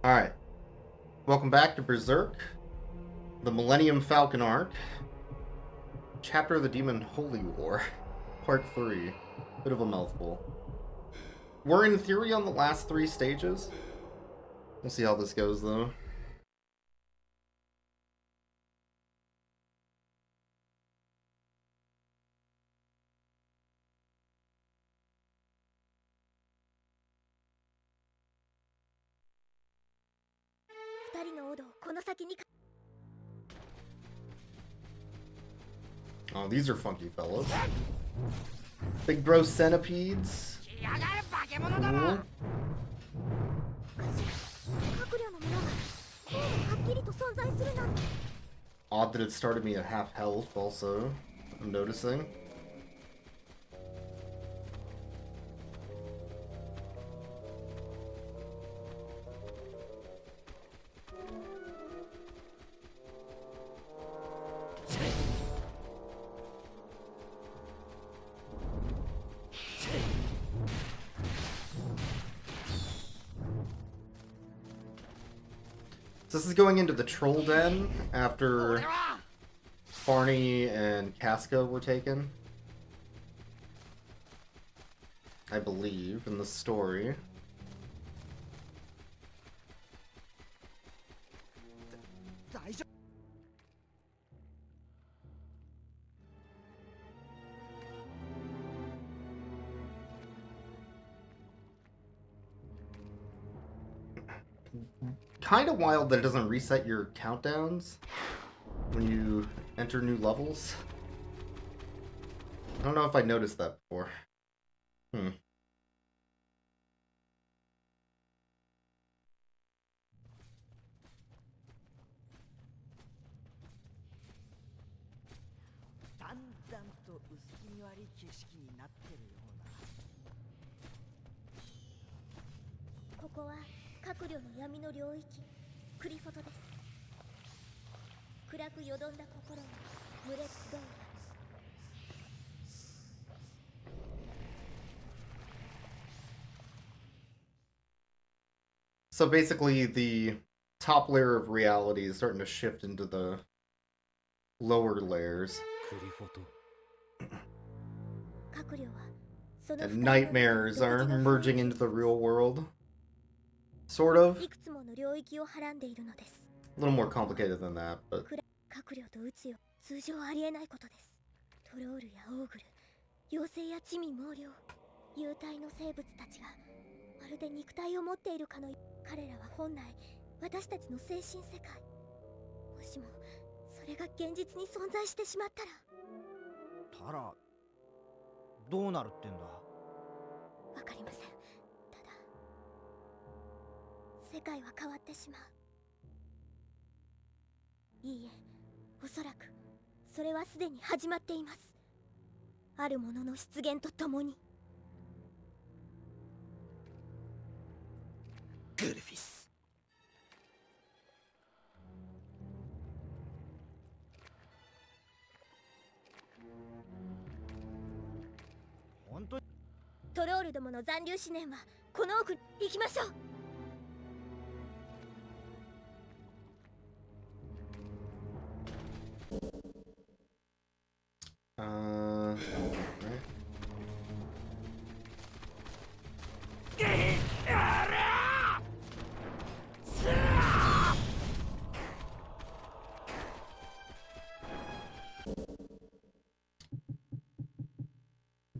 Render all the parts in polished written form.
Alright, welcome back to Berserk, the Millennium Falcon arc, Chapter of the Demon Holy War, Part 3. Bit of a mouthful. We're in theory on the last 3 stages. We'll see how this goes, though. Oh, these are funky fellows. Big gross centipedes. Cool. Odd that it started me at half health, also. I'm noticing. So this is going into the Troll Den after Barney and Casca were taken. I believe, in the story. Kind of wild that it doesn't reset your countdowns when you enter new levels. I don't know if I noticed that before. So basically, the top layer of reality is starting to shift into the lower layers. And nightmares are merging into the real world. Sort of. A little more complicated than that, but...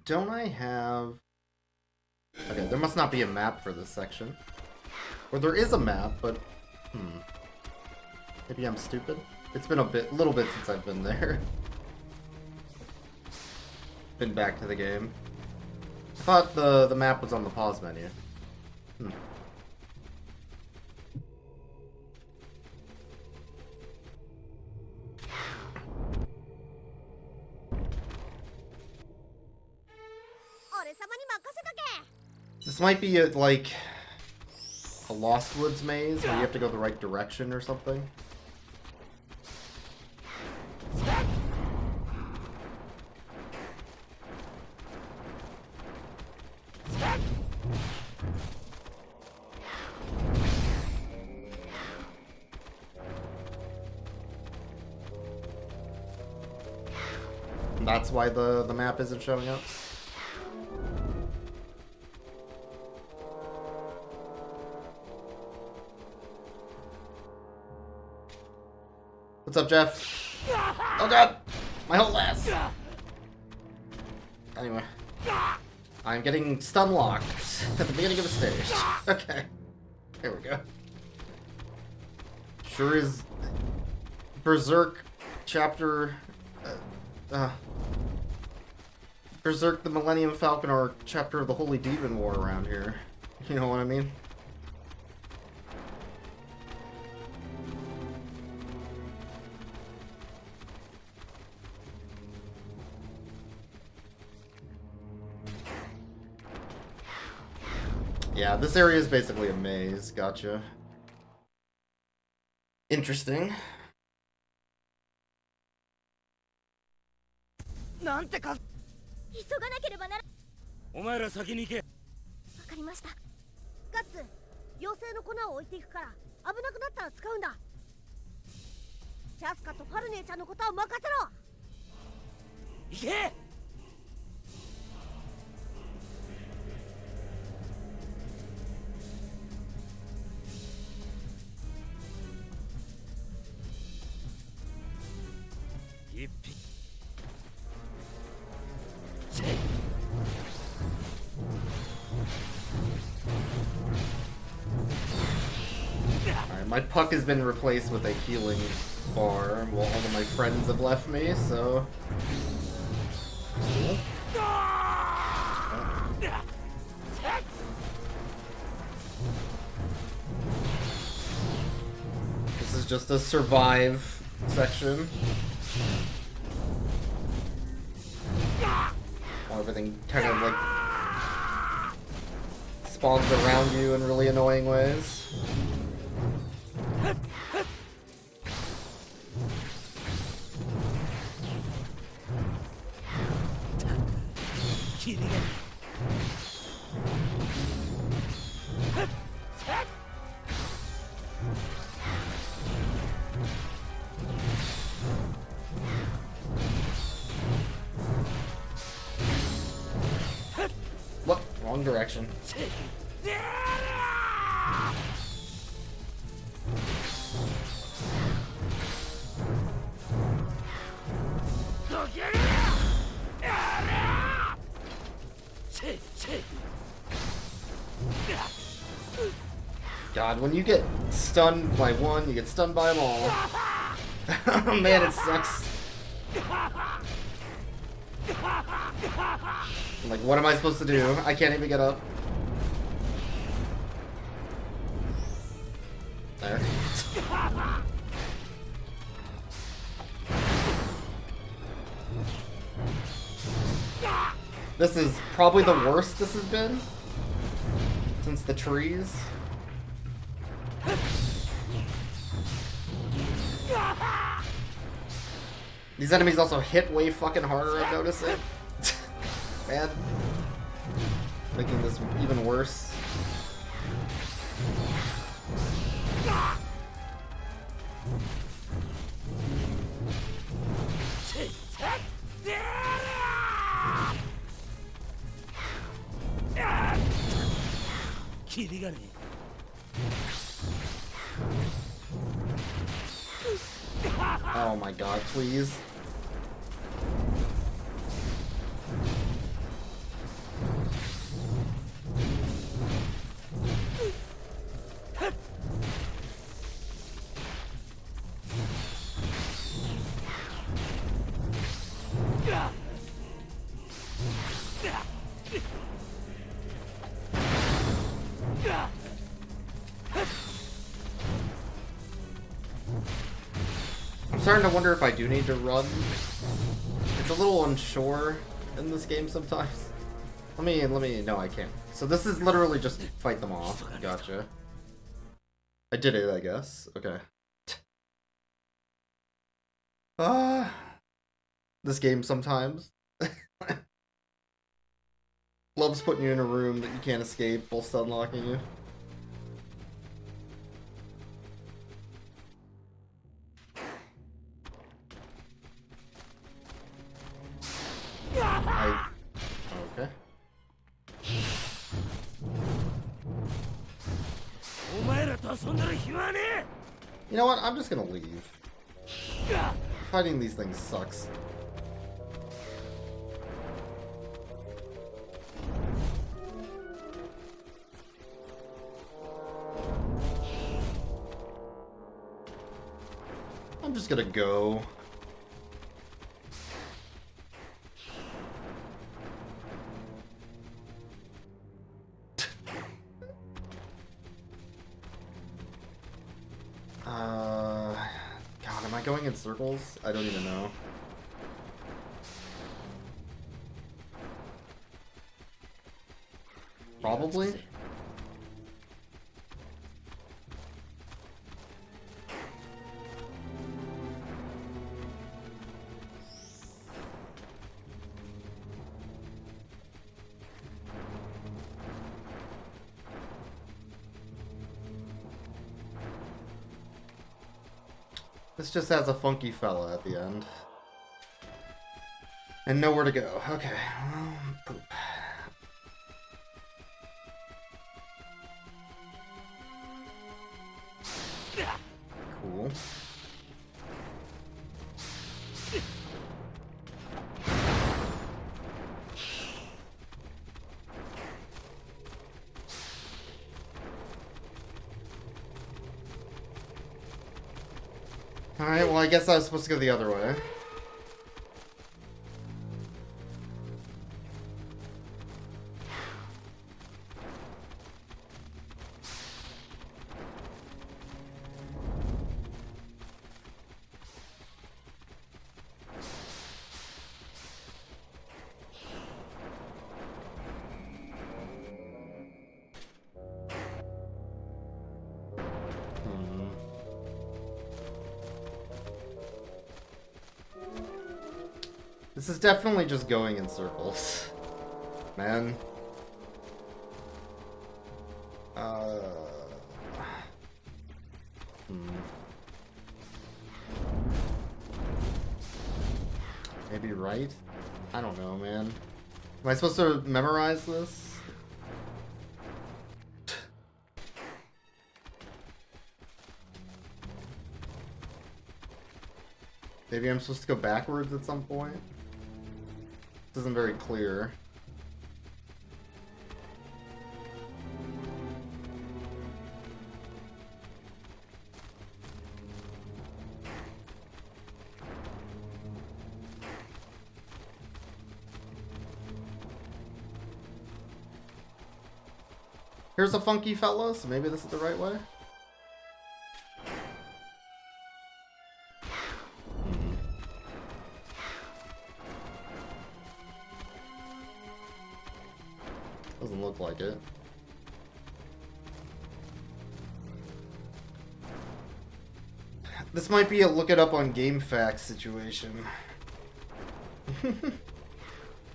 Don't I have... Okay, there must not be a map for this section. Or there is a map, but... Maybe I'm stupid? It's been a little bit since I've been there. Been back to the game. I thought the map was on the pause menu. This might be like a Lost Woods maze where you have to go the right direction or something. that's why the map isn't showing up. What's up, Jeff? Oh god! My whole ass! Anyway. I'm getting stun locked at the beginning of the stage. Okay. Here we go. Sure is Berserk chapter... Berserk the Millennium Falcon arc chapter of the Holy Demon War around here. You know what I mean? Yeah, this area is basically a maze. Gotcha. Interesting. なんてか急がなければならお前ら先に行けわかりましたガッツ妖精の粉を置いていくから危なくなったら使うんだジャスカとファルネーちゃんのことは任せろ行け一匹 Alright, my puck has been replaced with a healing bar while all of my friends have left me, so... Cool. This is just a survive section. While everything kind of like spawns around you in really annoying ways. What? Wrong direction. God, when you get stunned by one, you get stunned by them all. Oh man, it sucks. I'm like, what am I supposed to do? I can't even get up. There. This is probably the worst this has been since the trees. These enemies also hit way fucking harder, I've noticed it. Man. Making this even worse. Oh my god, please. I'm starting to wonder if I do need to run. It's a little unsure in this game sometimes. Let me, no I can't. So this is literally just fight them off. Gotcha. I did it, I guess. Okay. This game sometimes. Loves putting you in a room that you can't escape while stun locking you. You know what? I'm just gonna leave. Fighting these things sucks. I'm just gonna go. God, am I going in circles? I don't even know. Probably. This just has a funky fella at the end. And nowhere to go. Okay. Poop. Cool. Alright, well I guess I was supposed to go the other way. This is definitely just going in circles. Man. Maybe right? I don't know, man. Am I supposed to memorize this? Maybe I'm supposed to go backwards at some point? This isn't very clear. Here's a funky fella, so maybe this is the right way? Doesn't look like it. This might be a look it up on GameFAQs situation.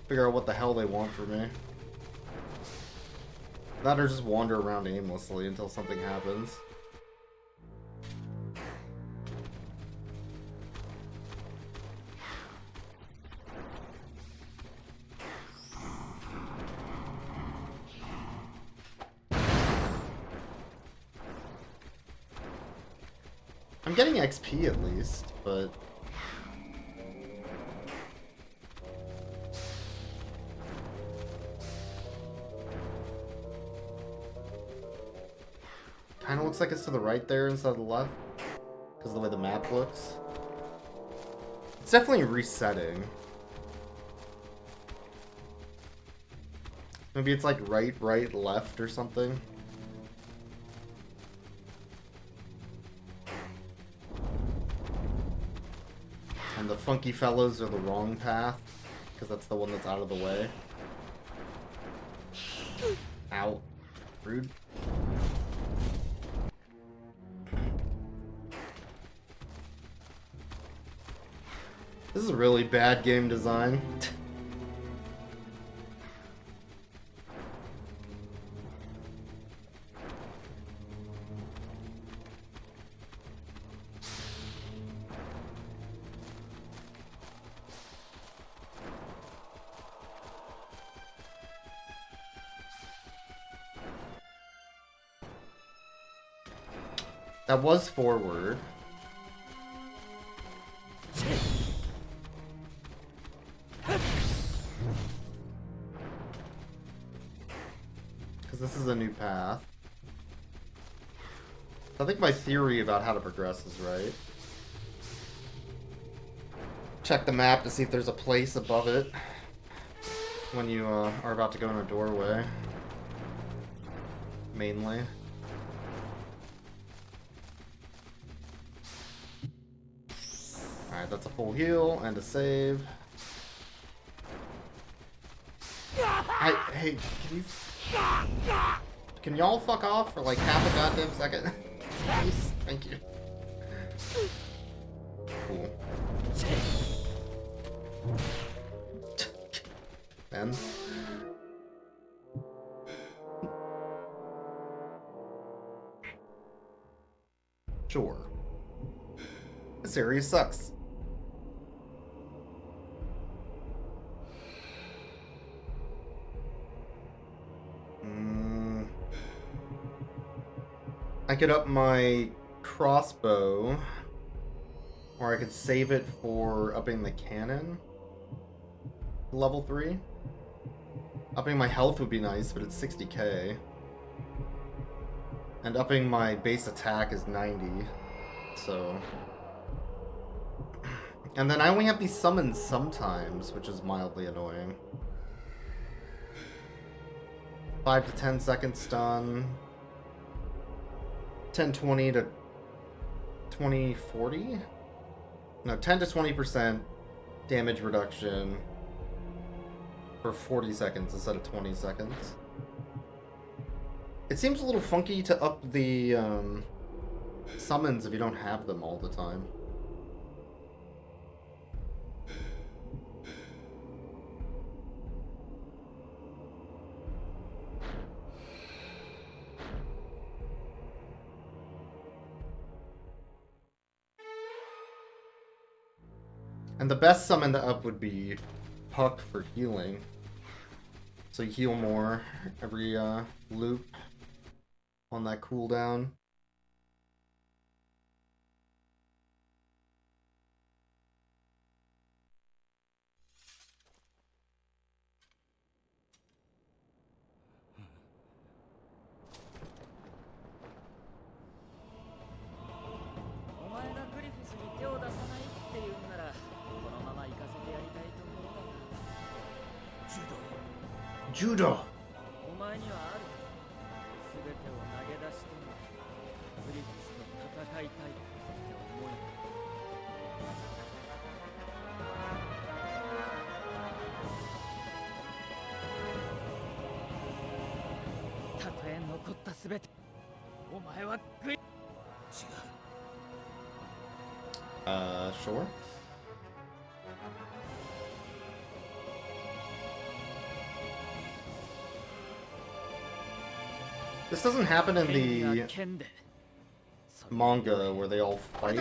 Figure out what the hell they want from me. That or just wander around aimlessly until something happens. I'm getting XP at least, but... Kinda looks like it's to the right there instead of the left, because of the way the map looks. It's definitely resetting. Maybe it's like right, right, left or something. And the funky fellows are the wrong path, because that's the one that's out of the way. Ow. Rude. This is really bad game design. That was forward. Because this is a new path. I think my theory about how to progress is right. Check the map to see if there's a place above it when you are about to go in a doorway. Mainly. Alright, that's a full heal and a save. Hey, can y'all fuck off for like half a goddamn second? Please? Thank you. Cool. Ben? Sure. This area sucks. I could up my crossbow, or I could save it for upping the cannon. Level 3. Upping my health would be nice, but it's 60k. And upping my base attack is 90, so... And then I only have these summons sometimes, which is mildly annoying. 5 to 10 second stun. 10-20 to 20-40? No, 10 to 20% damage reduction for 40 seconds instead of 20 seconds. It seems a little funky to up the summons if you don't have them all the time. And the best summon to up would be Puck for healing. So you heal more every loop on that cooldown. Judo! Sure. This doesn't happen in the manga where they all fight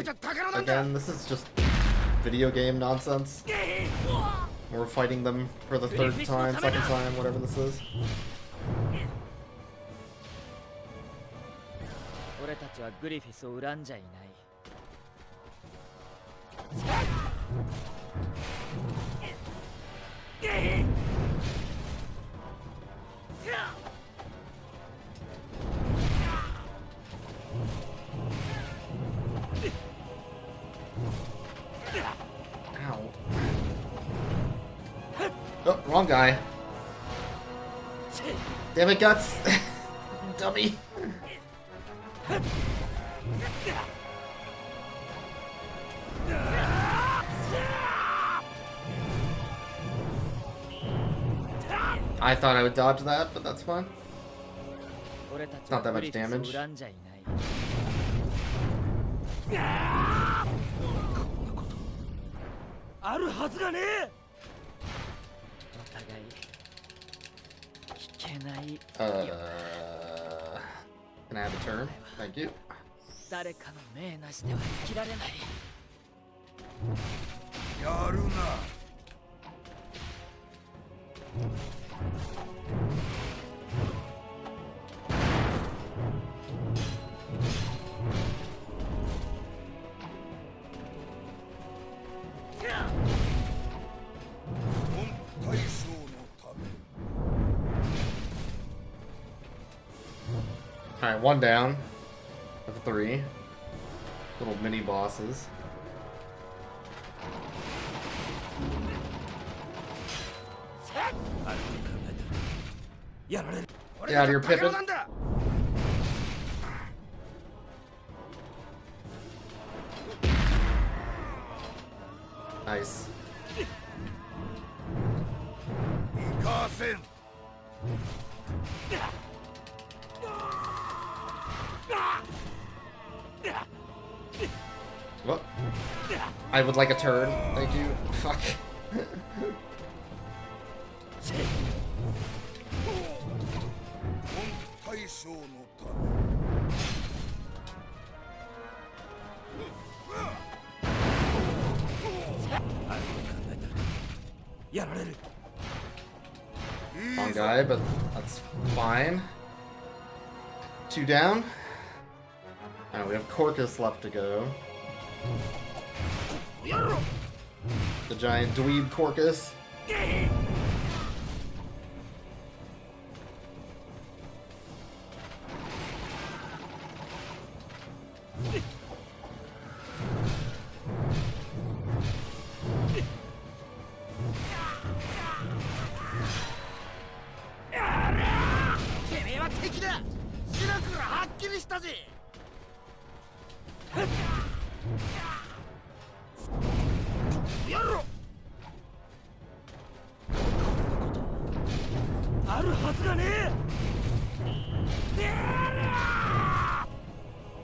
again. This is just video game nonsense. We're fighting them for the third time, second time, whatever this is. Ow. Oh, wrong guy. Damn it, Guts! Dummy! I thought I would dodge that, but that's fine. It's not that much damage. Can I have a turn? Thank you. Alright, one down of 3. Little mini bosses. Get out of here, Pippin. Nice. What? I would like a turn. Thank you. Fuck. Wrong guy, but that's fine. 2 down. Alright, we have Corcus left to go. The giant dweeb Corcus.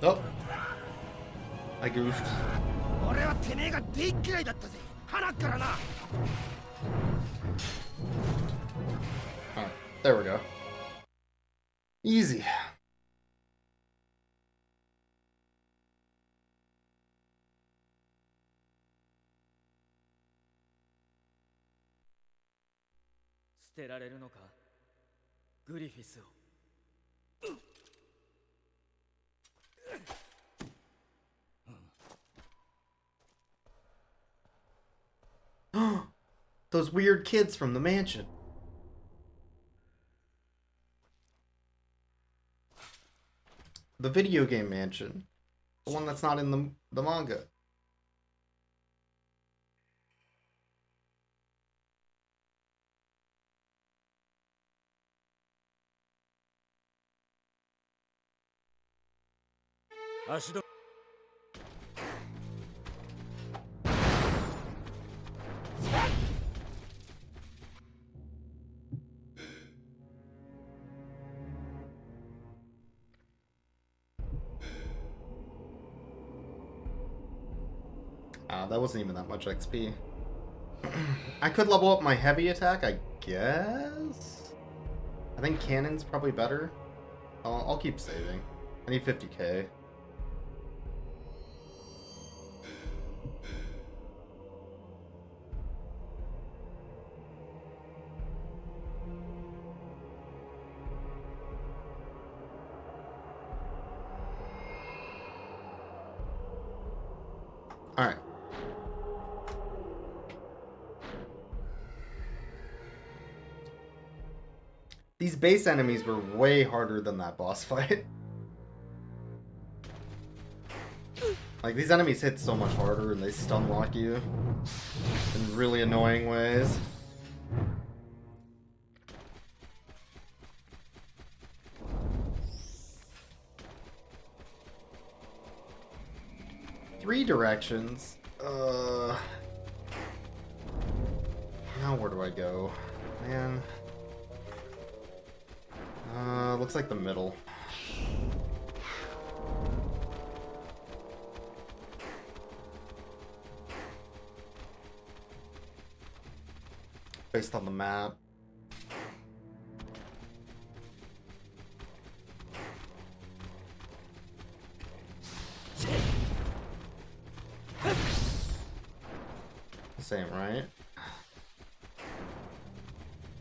Oh, I goofed. Alright, there we go. Easy. Those weird kids from the mansion. The video game mansion. The one that's not in the manga. That wasn't even that much XP. I could level up my heavy attack, I guess? I think cannon's probably better. I'll keep saving. I need 50k. Alright. These base enemies were way harder than that boss fight. Like, these enemies hit so much harder and they stun lock you in really annoying ways. Three directions. Now where do I go? Man. Looks like the middle. Based on the map. Same, right?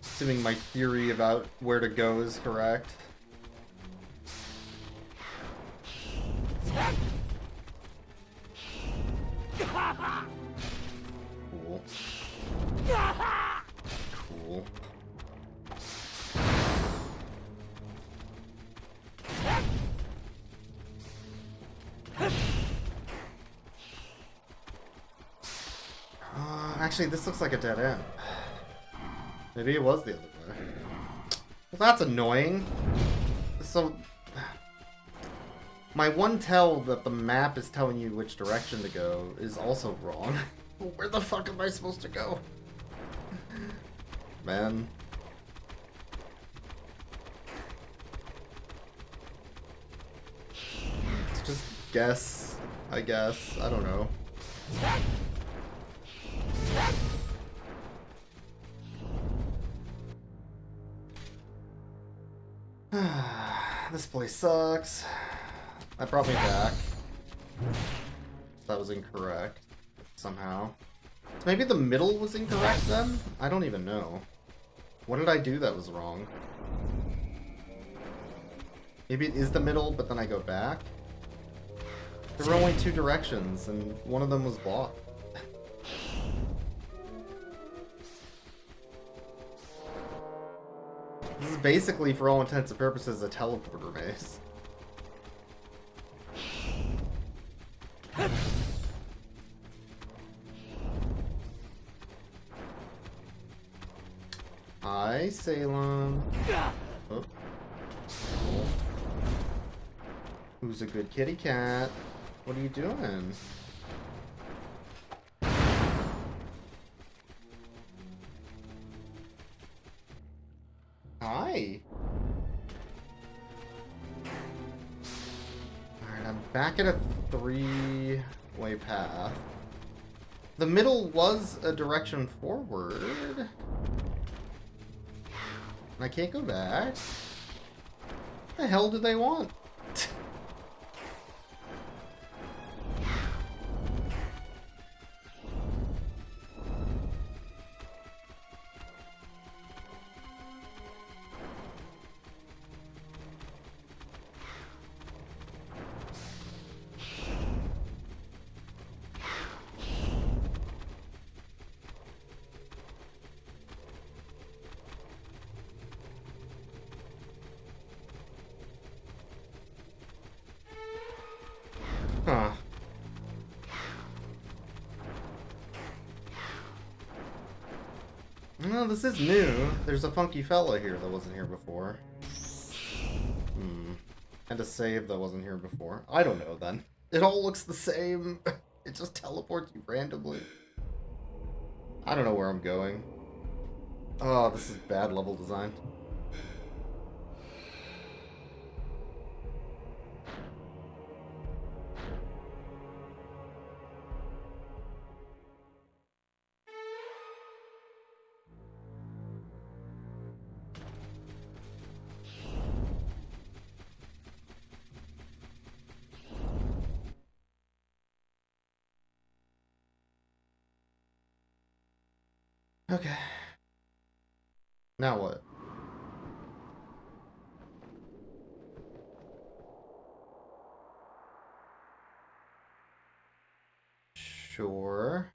Assuming my theory about where to go is correct. Cool. Cool. Cool. Actually, this looks like a dead end. Maybe it was the other way. Well, that's annoying. So, my one tell that the map is telling you which direction to go is also wrong. Where the fuck am I supposed to go? Man. Let's just guess, I guess. I don't know. This place sucks. I brought me back. That was incorrect. Somehow. Maybe the middle was incorrect then? I don't even know. What did I do that was wrong? Maybe it is the middle, but then I go back? There were only two directions, and one of them was blocked. This is basically, for all intents and purposes, a teleporter maze. Hi, Salem. Oh. Who's a good kitty cat? What are you doing? Hi. Alright, I'm back at a three-way path. The middle was a direction forward. I can't go back. What the hell do they want? Huh. No, this is new. There's a funky fella here that wasn't here before. And a save that wasn't here before. I don't know then. It all looks the same. It just teleports you randomly. I don't know where I'm going. Oh, this is bad level design. Okay. Now what? Sure.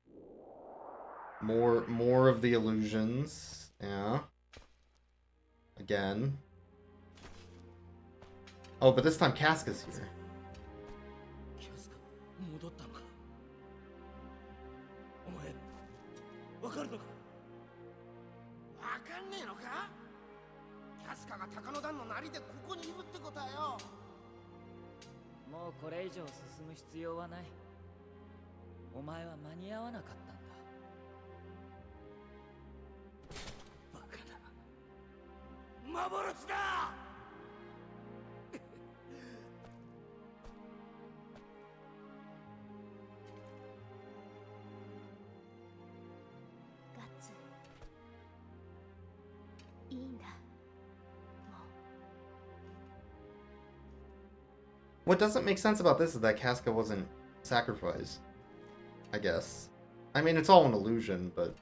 More of the illusions. Yeah. Again. Oh, but this time Casca's here. What doesn't make sense about this is that Casca wasn't sacrificed. I guess. I mean, it's all an illusion, but...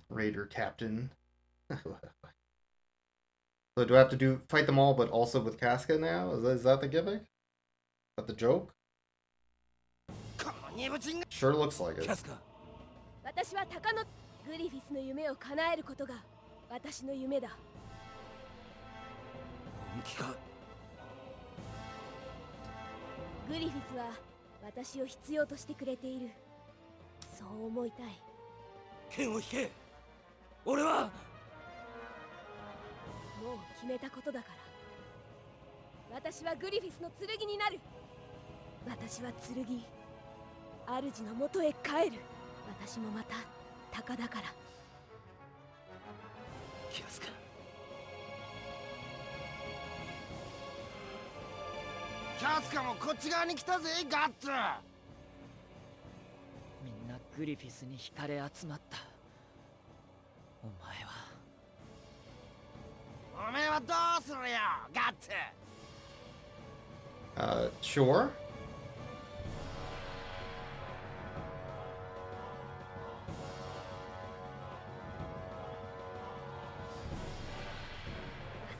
Raider Captain. So do I have to fight them all, but also with Casca now? Is that the gimmick? Is that the joke? Sure looks like it. 気か。グリフィスは私を必要としてくれている。そう思いたい。剣を引け。俺はもう決めたことだから。私はグリフィスの剣になる。私は剣、主の元へ帰る。私もまた鷹だから。気がつか。キャスカもこっち側に来たぜ、ガッツ。みんなグリフィスに惹かれ集まった。お前は。おめえはどうするよ、ガッツ。Sure.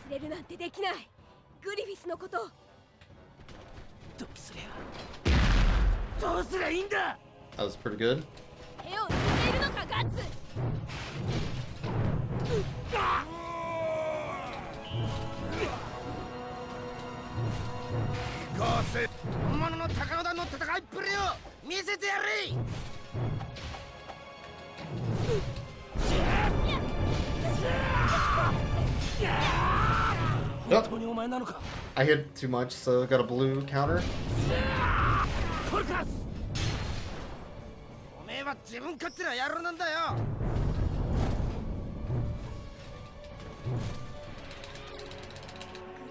忘れるなんてできない。グリフィスのこと。どうすりゃいいんだ。 That was pretty good. 手を抜いているのか、ガッツ。行こうせ。本物の高野団の戦いっぷりを見せてやれ。Yep. 本当にお前なのか。 I hit too much, so got a blue counter. コルカス。おめえは自分勝手な野郎なんだよ。グ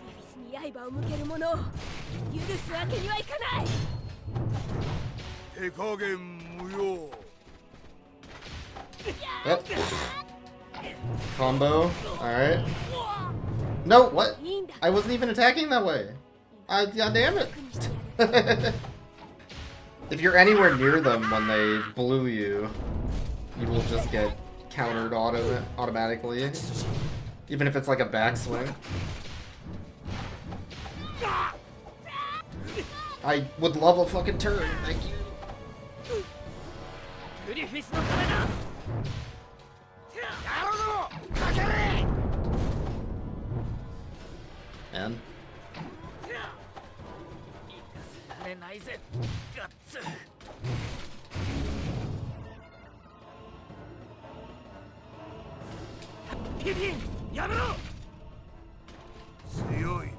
リフィスに刃を向ける者を許すわけにはいかない。手加減無用。 Yep. Combo. Alright. No, what? いいんだ。 I wasn't even attacking that way. God damn it. If you're anywhere near them when they blew you, you will just get countered automatically. Even if it's like a backswing. I would love a fucking turn, thank you. グリフィスのためだ。野郎ども、かけれ。 And 行かせられないぜ、ガッツ。ピピン、やめろ。強いな。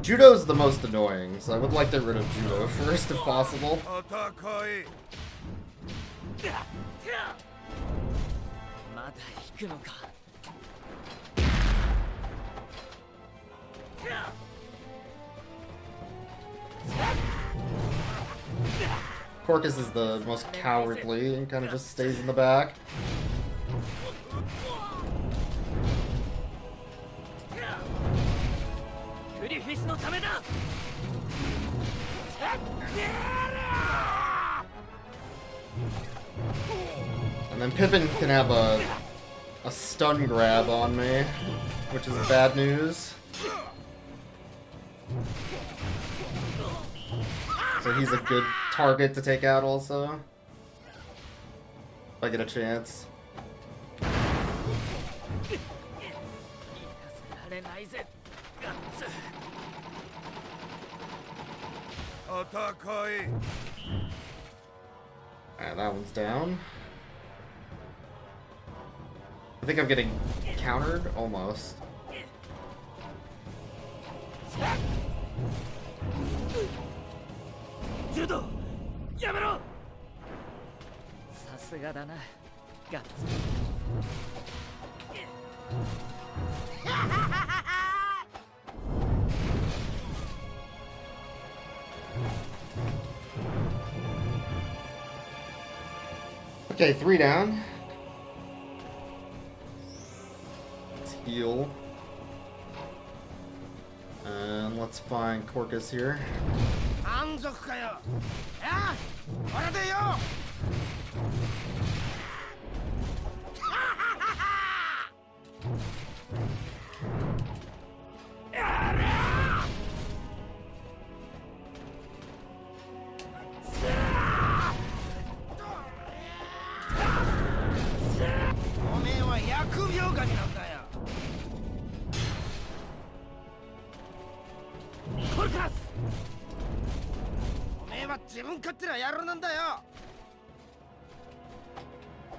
Judo's the most annoying, so I would like to get rid of Judo first if possible. 戦え。まだ行くのか。 Corcus is the most cowardly and kind of just stays in the back. And then Pippin can have a stun grab on me, which is bad news. So he's a good target to take out also. If I get a chance. Alright, that one's down. I think I'm getting countered, almost. Judo, やめろ。さすがだな、ガッツ。Okay, 3 down. Let's heal. And let's find Corcus here. 満足かよ。ああ、これでよ。おめえは疫病神なんだよ。自分勝手な野郎なんだよ。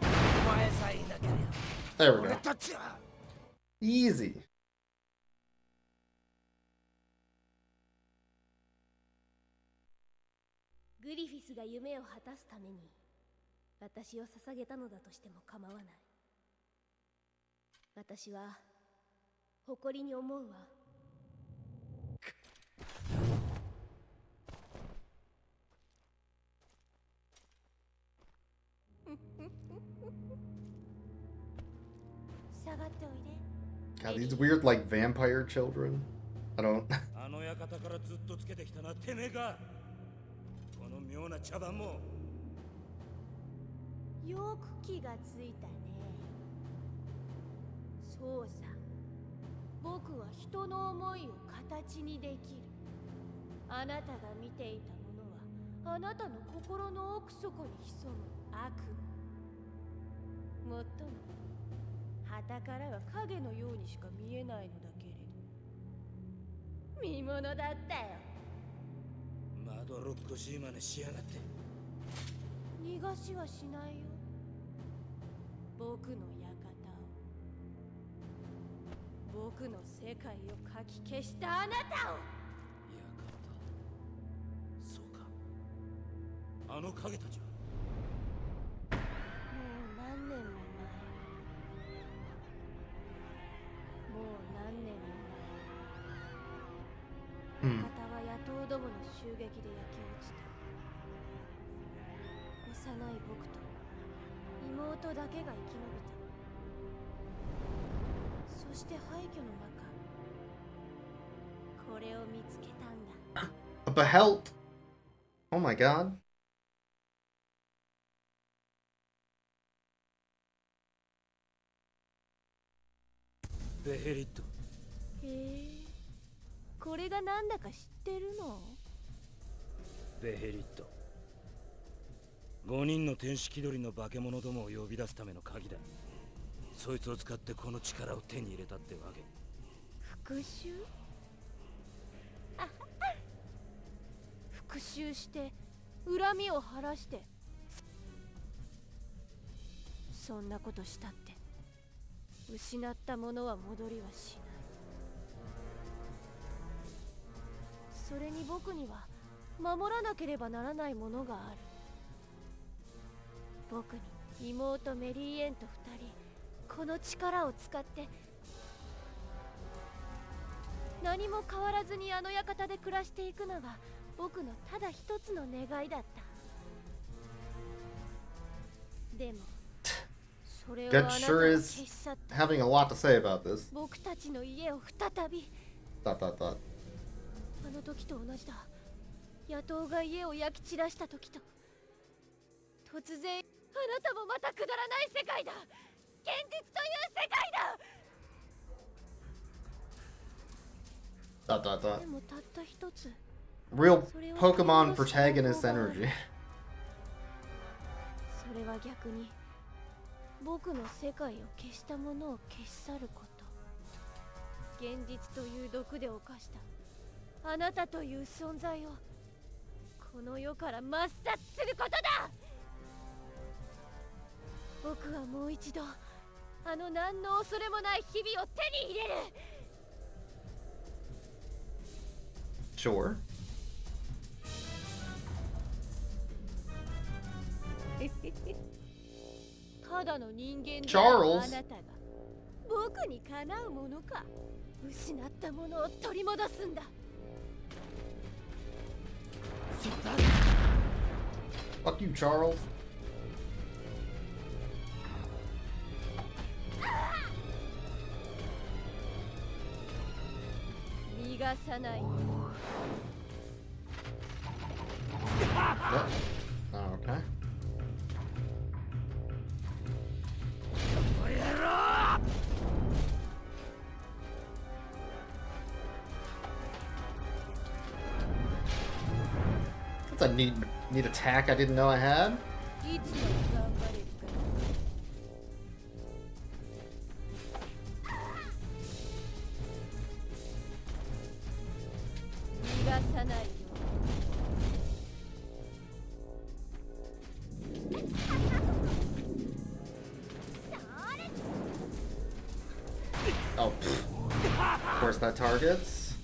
お前さえいなければ There we 俺 go. たちは Easy. グリフィスが夢を果たすために私を捧げたのだとしても構わない。私は誇りに思うわ。下がっておいで。 God, these weird like vampire children. I don't. あの館からずっとつけてきたなてめえがこの妙な茶番もよく気がついたね。そうさ、僕は人の思いを形にできる。あなたが見ていたものはあなたの心の奥底に潜む悪夢。もっとも旗からは影のようにしか見えないのだけれど、見物だったよ。まどろっこしい真似しやがって。逃がしはしないよ、僕の館を。僕の世界をかき消したあなたを。館、そうか、あの影たちは。もう何年も前、もう何年も前、館は野党どもの襲撃で焼け落ちた。幼い僕と妹だけが生き延びた。そして廃墟の中、これを見つけたんだ。 A behelt. Oh my god. ベヘリット。へえ、これがなんだか知ってるの？ベヘリット、5人の天使気取りの化け物どもを呼び出すための鍵だ。そいつを使ってこの力を手に入れたってわけ。復讐？復讐して恨みを晴らして、そんなことしたって失ったものは戻りはしない。それに僕には守らなければならないものがある。僕に妹メリーエンと2人、この力を使って何も変わらずにあの館で暮らしていくのが僕のただ一つの願いだった。でもそれをあ God なた sure が is 消し去った。 having a lot to say about this. 僕たちの家を再び。 Dot dot dot. あの時と同じだ。野党が家を焼き散らした時と。突然あなたもまたくだらない世界だ。現実という世界だ。 Dot dot dot. でもたった一つ。 Real Pokemon protagonist energy. それは逆に僕の世界を消したものを消し去ること。現実という毒で侵したあなたという存在をこの世から抹殺することだ。僕はもう一度あの何の恐れもない日々を手に入れる。 Sure. ただの人間でチャールズあなたが僕にかなうものか。失ったものを取り戻すんだ。 Fuck you, Charles. 逃がさないよ。 Yep. Oh, okay. That's a neat attack I didn't know I had. いつまで頑張れるか。逃がさないよ。Oh, pfft. Of course that targets.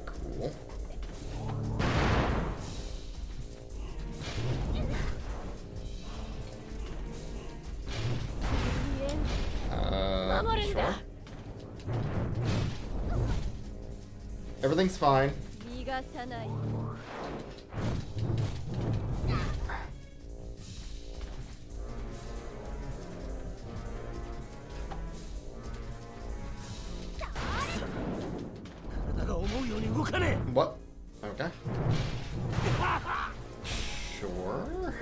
Cool. Sure. Everything's fine. What? Okay. Sure.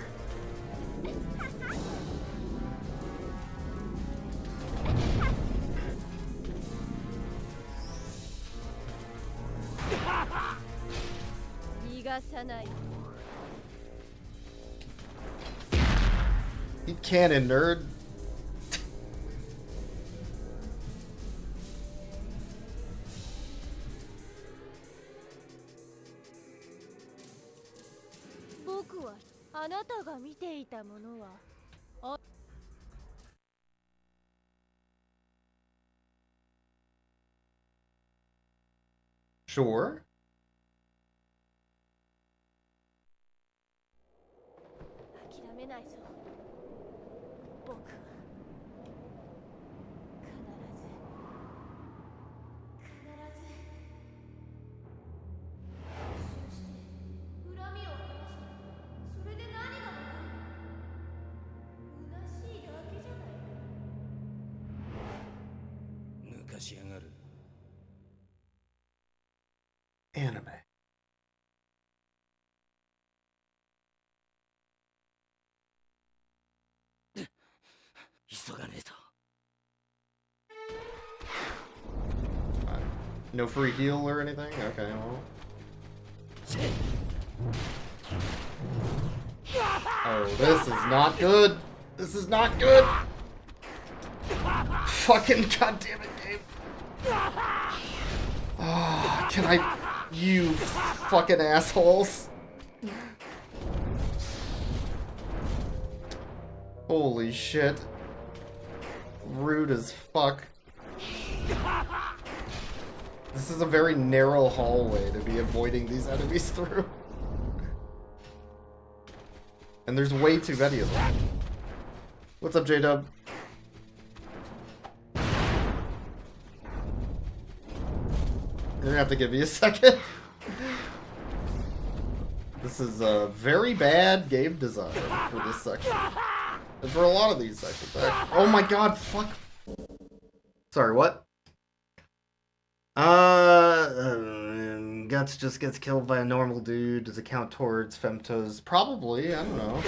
Eat cannon, nerd. Sure. Anime. No free heal or anything? Okay, well. Oh, this is not good. This is not good. Fucking goddamn it, game. Oh, can I... You fucking assholes. Holy shit. Rude as fuck. This is a very narrow hallway to be avoiding these enemies through. And there's way too many of them. What's up, J-Dub? You're gonna have to give me a second. This is a very bad game design for this section. And for a lot of these sections, actually. Oh my god, fuck. Sorry, what? Guts just gets killed by a normal dude. Does it count towards femtos? Probably, I don't know.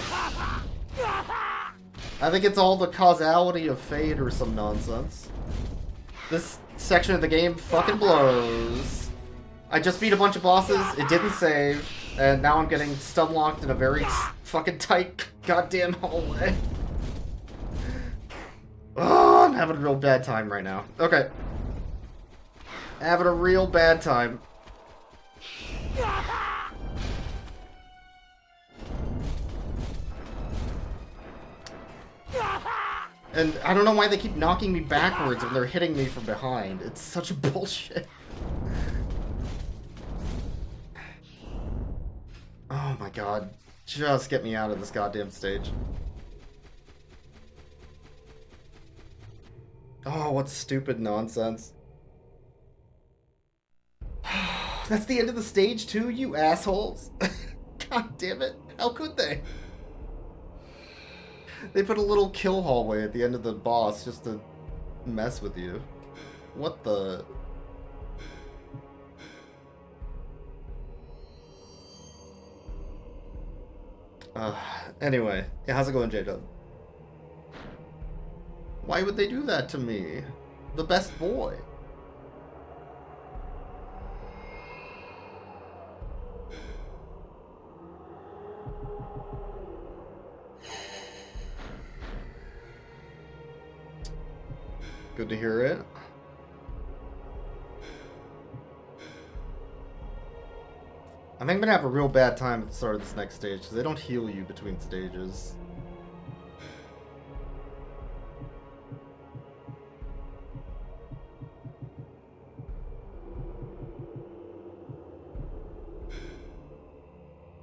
I think it's all the causality of fate or some nonsense. This section of the game fucking blows. I just beat a bunch of bosses, it didn't save, and now I'm getting stun locked in a very fucking tight goddamn hallway. Oh, I'm having a real bad time right now. Okay. Having a real bad time. And I don't know why they keep knocking me backwards when they're hitting me from behind. It's such bullshit. Oh my god. Just get me out of this goddamn stage. Oh, what stupid nonsense. That's the end of the stage too, you assholes. God damn it. How could they? They put a little kill hallway at the end of the boss just to mess with you. What the... Anyway. Yeah, how's it going, J-Dub? Why would they do that to me? The best boy. Good to hear it. I think I'm gonna have a real bad time at the start of this next stage because they don't heal you between stages.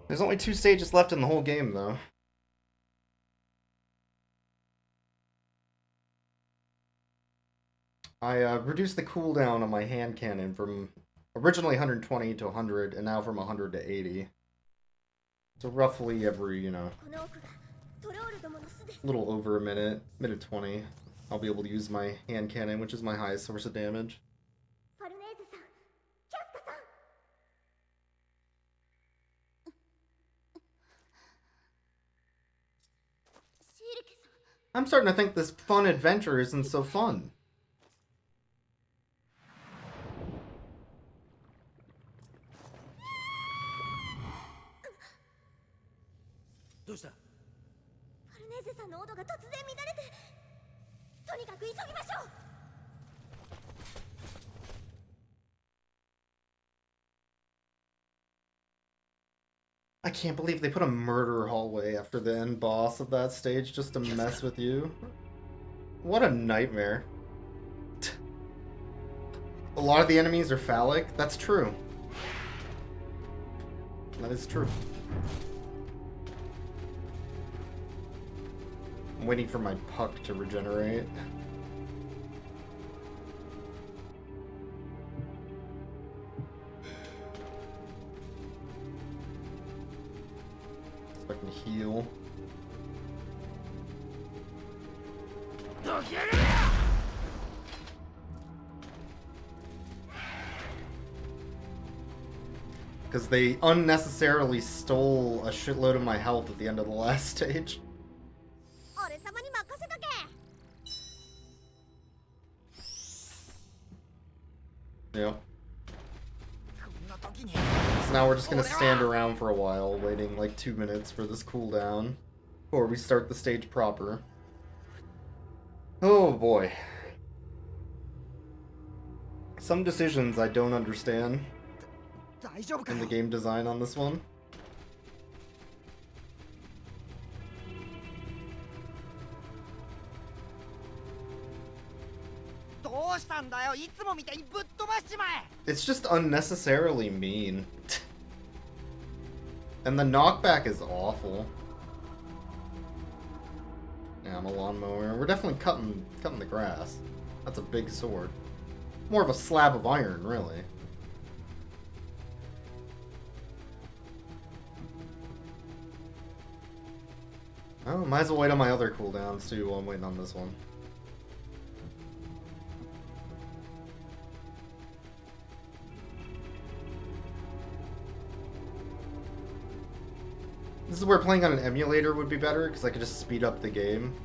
There's only 2 stages left in the whole game, though. I reduced the cooldown on my hand cannon from originally 120 to 100, and now from 100 to 80. So roughly every, you know, little over a minute, minute 20, I'll be able to use my hand cannon, which is my highest source of damage. I'm starting to think this fun adventure isn't so fun. I can't believe they put a murder hallway after the end boss of that stage just to mess with you. What a nightmare. A lot of the enemies are phallic. That's true. That is true. I'm waiting for my puck to regenerate. So I can heal. Because they unnecessarily stole a shitload of my health at the end of the last stage. Yeah. So now we're just gonna stand around for a while, waiting like 2 minutes for this cooldown before we start the stage proper. Oh boy. Some decisions I don't understand in the game design on this one. It's just unnecessarily mean. And the knockback is awful. Yeah, I'm a lawnmower. We're definitely cutting the grass. That's a big sword. More of a slab of iron, really. Oh, might as well wait on my other cooldowns too while I'm waiting on this one. This is where playing on an emulator would be better, because I could just speed up the game.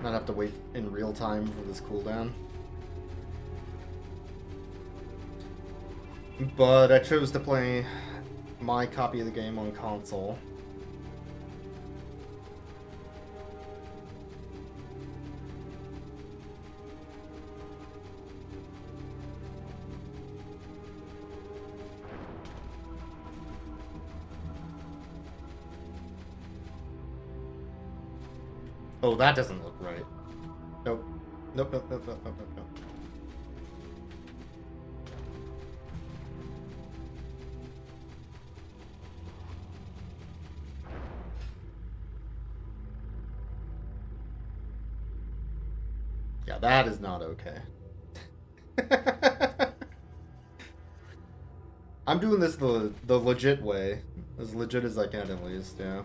Not have to wait in real time for this cooldown. But I chose to play my copy of the game on console. Oh, that doesn't look right. Nope. Nope, nope, nope, nope, nope, nope, nope. Yeah, that is not okay. I'm doing this the legit way. As legit as I can, at least, yeah.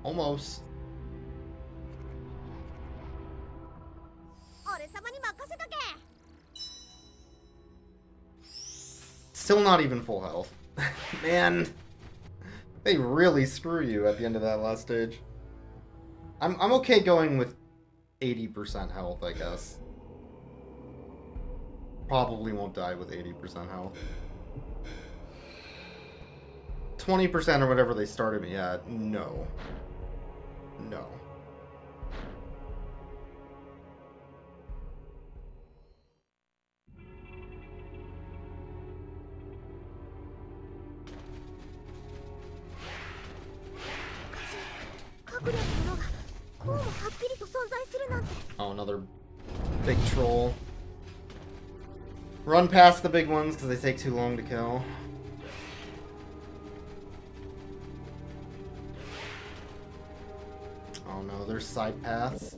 Almost. Still not even full health. Man, they really screw you at the end of that last stage. I'm okay going with 80% health, I guess. Probably won't die with 80% health. 20% or whatever they started me at, no. No. another big troll. Run past the big ones because they take too long to kill. Oh no, there's side paths.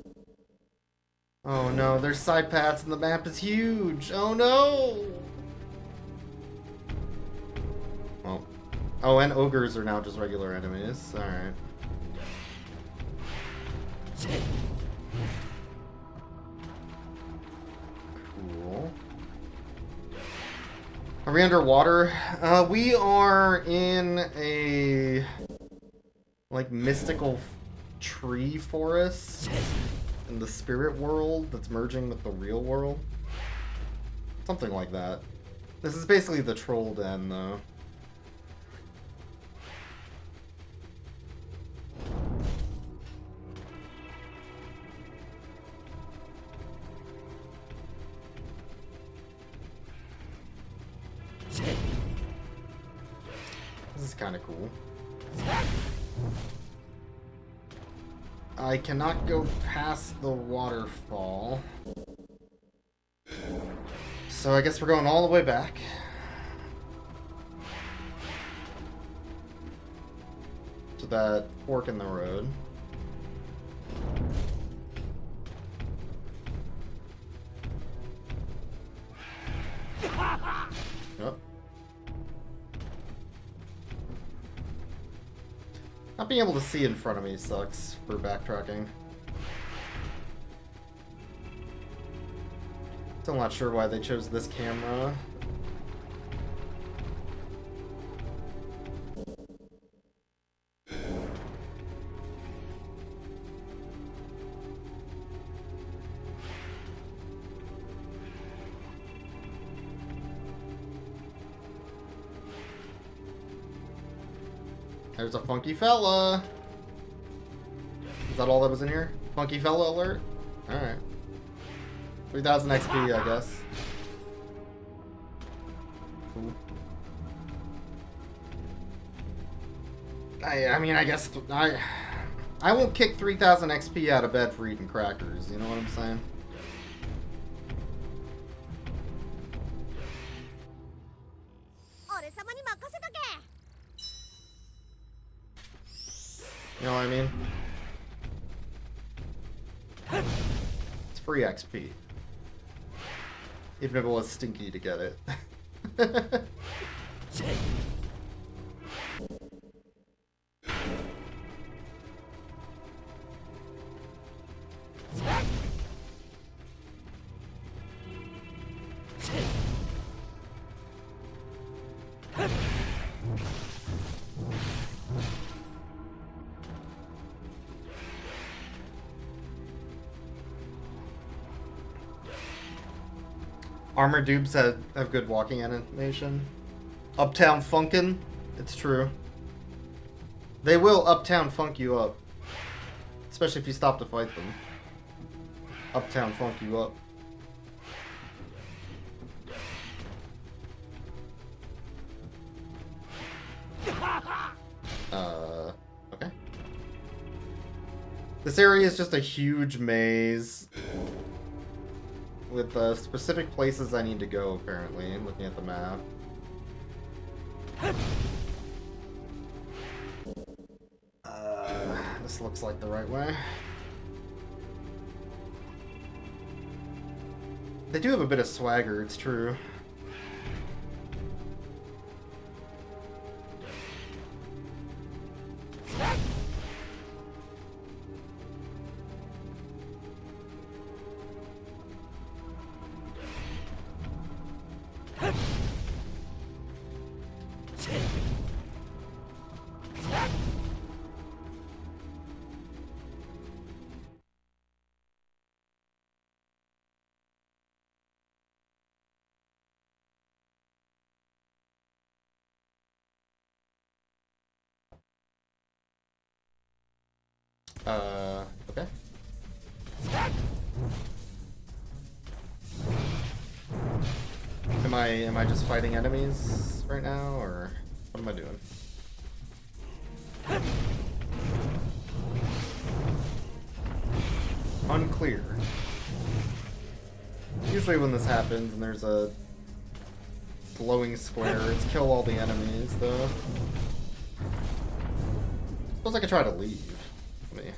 Oh no, there's side paths and the map is huge. Oh no! Well. Oh, and ogres are now just regular enemies. Alright. Cool. Are we underwater? We are in a like mystical tree forest in the spirit world that's merging with the real world. Something like that. This is basically the troll den though. This is kind of cool. I cannot go past the waterfall. So I guess we're going all the way back. To that fork in the road. Yep. Not being able to see in front of me sucks for backtracking. Still not sure why they chose this camera. There's a funky fella. Is that all that was in here? Funky fella alert? Alright. 3000 XP, I guess. Cool. I mean, I guess I won't kick 3000 XP out of bed for eating crackers, you know what I'm saying? You know what I mean? It's free XP. Even if it was stinky to get it. Armor dupes have good walking animation. Uptown Funkin', it's true. They will Uptown Funk you up. Especially if you stop to fight them. Uptown Funk you up. Okay. This area is just a huge maze. With specific places I need to go, apparently, looking at the map. This looks like the right way. They do have a bit of swagger, it's true. Okay. Am I just fighting enemies right now, or what am I doing? Unclear. Usually when this happens and there's a glowing square, it's kill all the enemies, though. Suppose I could try to leave. Let me...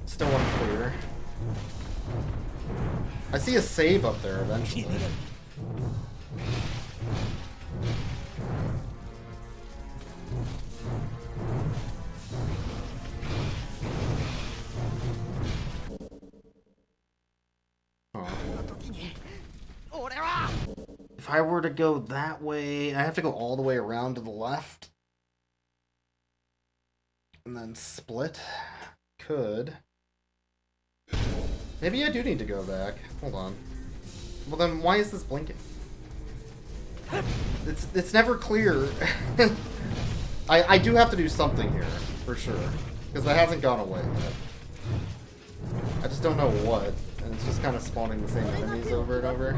Still unclear. I see a save up there eventually. If I were to go that way, I have to go all the way around to the left. And then split. Could. Maybe I do need to go back. Hold on. Well then, why is this blinking? It's never clear. I do have to do something here, for sure. Because it hasn't gone away yet. I just don't know what. And it's just kind of spawning the same enemies over and over.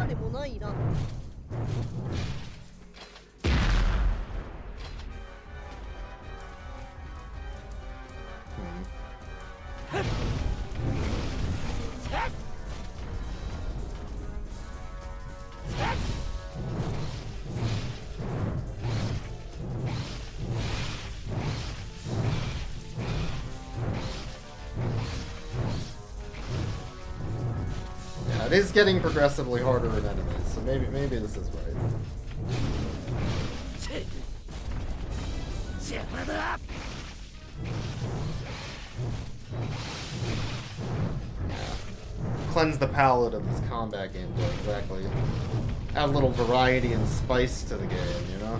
Yeah, it is getting progressively harder in enemies, so maybe this is right. Yeah. Cleanse the palate of this combat gameplay, exactly. Add a little variety and spice to the game, you know?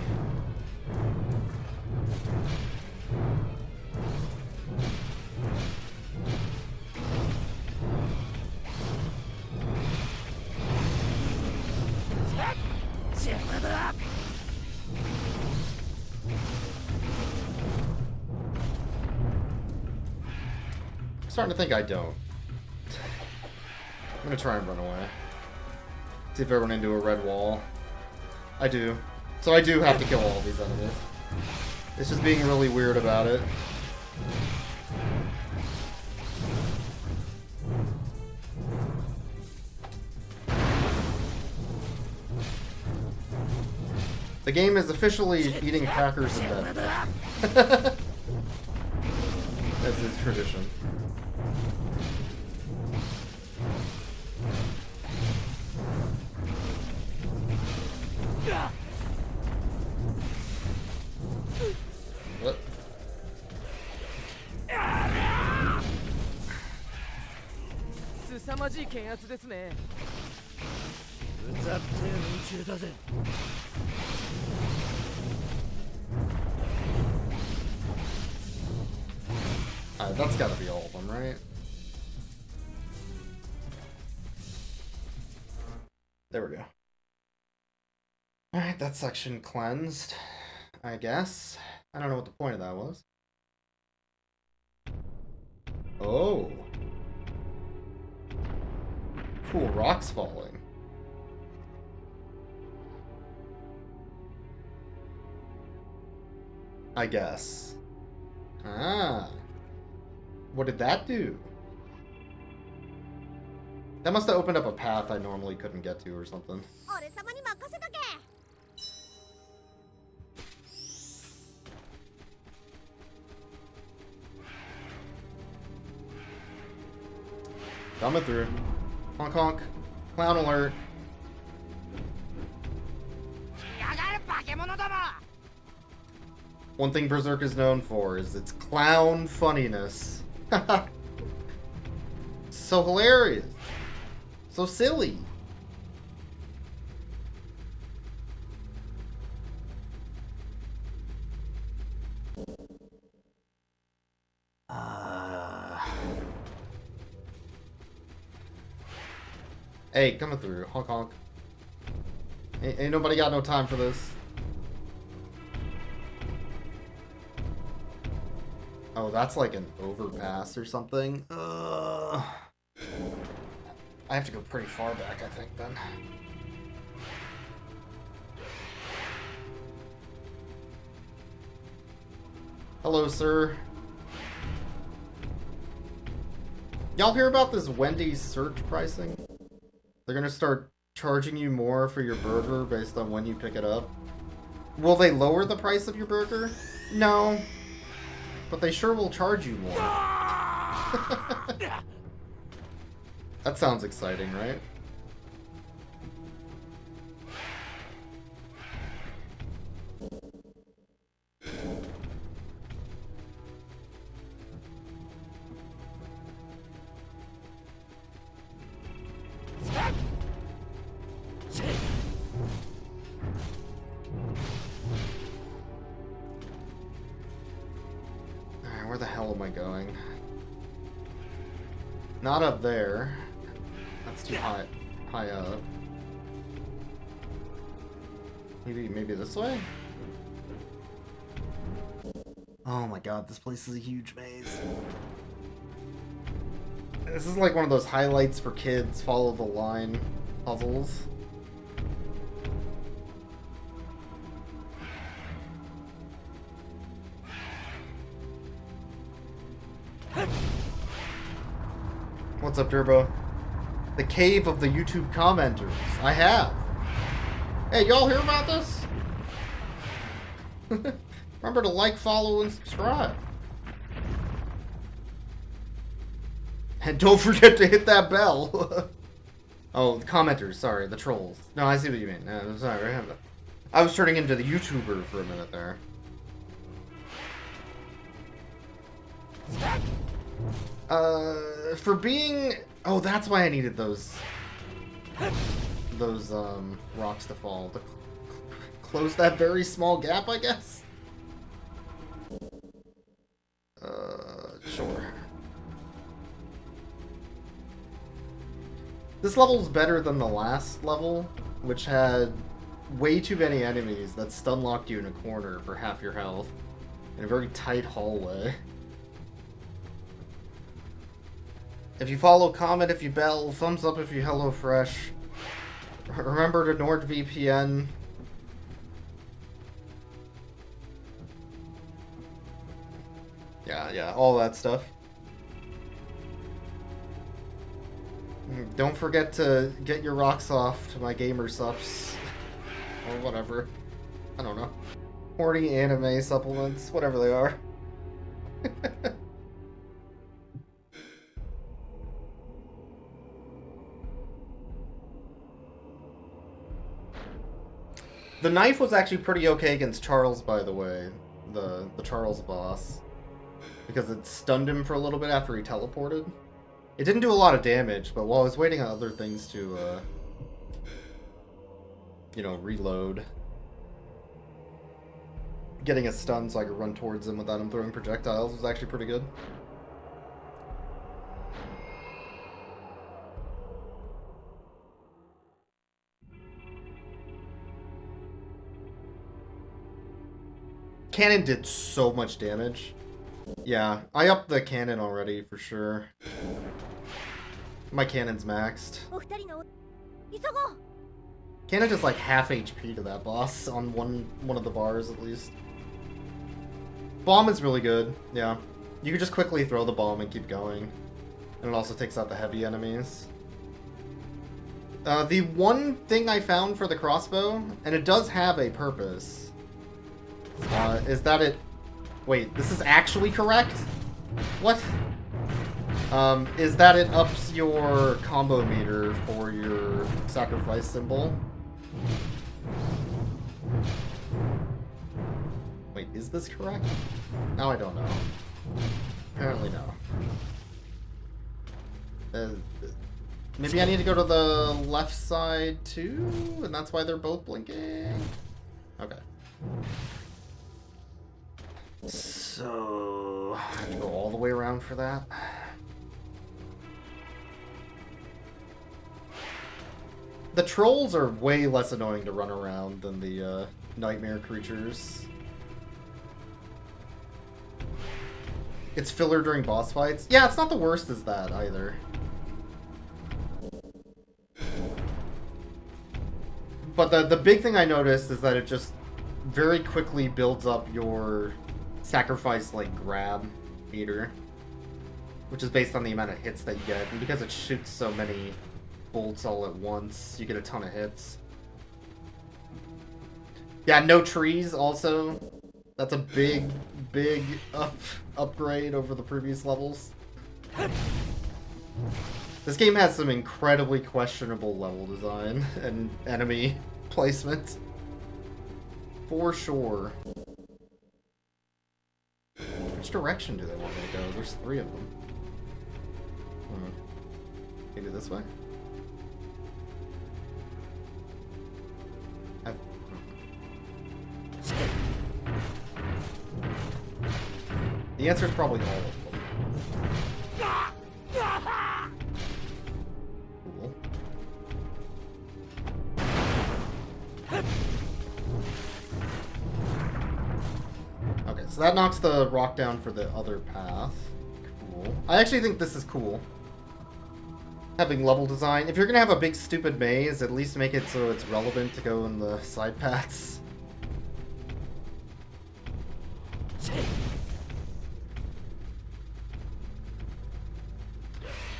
I'm starting to think I don't. I'm gonna try and run away. See if I run into a red wall. I do. So I do have to kill all of these enemies. It's just being really weird about it. The game is officially eating crackers in bed. As is tradition. What? That's gotta be all of them, right? There we go. Alright, that section cleansed, I guess. I don't know what the point of that was. Oh. Cool, rocks falling. I guess. Ah. What did that do? That must have opened up a path I normally couldn't get to or something. Coming through. Honk honk. Clown alert. One thing Berserk is known for is its clown funniness. So hilarious. So silly. Hey, coming through. Honk honk. Ain't nobody got no time for this. Oh, that's like an overpass or something. I have to go pretty far back, I think, then. Hello, sir. Y'all hear about this Wendy's search pricing? They're gonna start charging you more for your burger based on when you pick it up. Will they lower the price of your burger? No. But they sure will charge you more. That sounds exciting, right? Alright, where the hell am I going? Not up there. That's too high up. Maybe this way? Oh my god, this place is a huge maze. This is like one of those highlights for kids, follow the line puzzles. What's up, Turbo? The cave of the YouTube commenters. I have. Hey, y'all hear about this? Remember to like, follow, and subscribe. And don't forget to hit that bell. Oh, the commenters, sorry, the trolls. No, I see what you mean. No, sorry, I was turning into the YouTuber for a minute there. For being... Oh, that's why I needed those rocks to fall. To close that very small gap, I guess? Sure. This level's better than the last level, which had way too many enemies that stun-locked you in a corner for half your health in a very tight hallway. If you follow, comment if you bell, thumbs up if you HelloFresh. Remember to NordVPN. Yeah, all that stuff. Don't forget to get your rocks off to my gamer subs. Or whatever. I don't know. Horny anime supplements, whatever they are. The knife was actually pretty okay against Charles, by the way. The Charles boss. Because it stunned him for a little bit after he teleported. It didn't do a lot of damage, but while I was waiting on other things to, you know, reload, getting a stun so I could run towards him without him throwing projectiles was actually pretty good. Cannon did so much damage. Yeah, I upped the cannon already, for sure. My cannon's maxed. Cannon does like half HP to that boss on one of the bars, at least. Bomb is really good, yeah. You can just quickly throw the bomb and keep going. And it also takes out the heavy enemies. The one thing I found for the crossbow, and it does have a purpose, is that it... Wait, this is actually correct? What? Is that it ups your combo meter for your sacrifice symbol. Wait, is this correct? Now I don't know. Apparently no. Maybe I need to go to the left side too? And that's why they're both blinking? Okay. So, I have to go all the way around for that. The trolls are way less annoying to run around than the nightmare creatures. It's filler during boss fights. Yeah, it's not the worst as that either. But the big thing I noticed is that it just very quickly builds up your sacrifice like grab meter, which is based on the amount of hits that you get, and because it shoots so many bolts all at once, you get a ton of hits. Yeah, no trees also. That's a big upgrade over the previous levels. This game has some incredibly questionable level design and enemy placement. For sure. Which direction do they want me to go? There's 3 of them. Maybe this way? The answer is probably all of them. Cool. Okay, so that knocks the rock down for the other path. Cool. I actually think this is cool. Having level design. If you're gonna have a big stupid maze, at least make it so it's relevant to go in the side paths.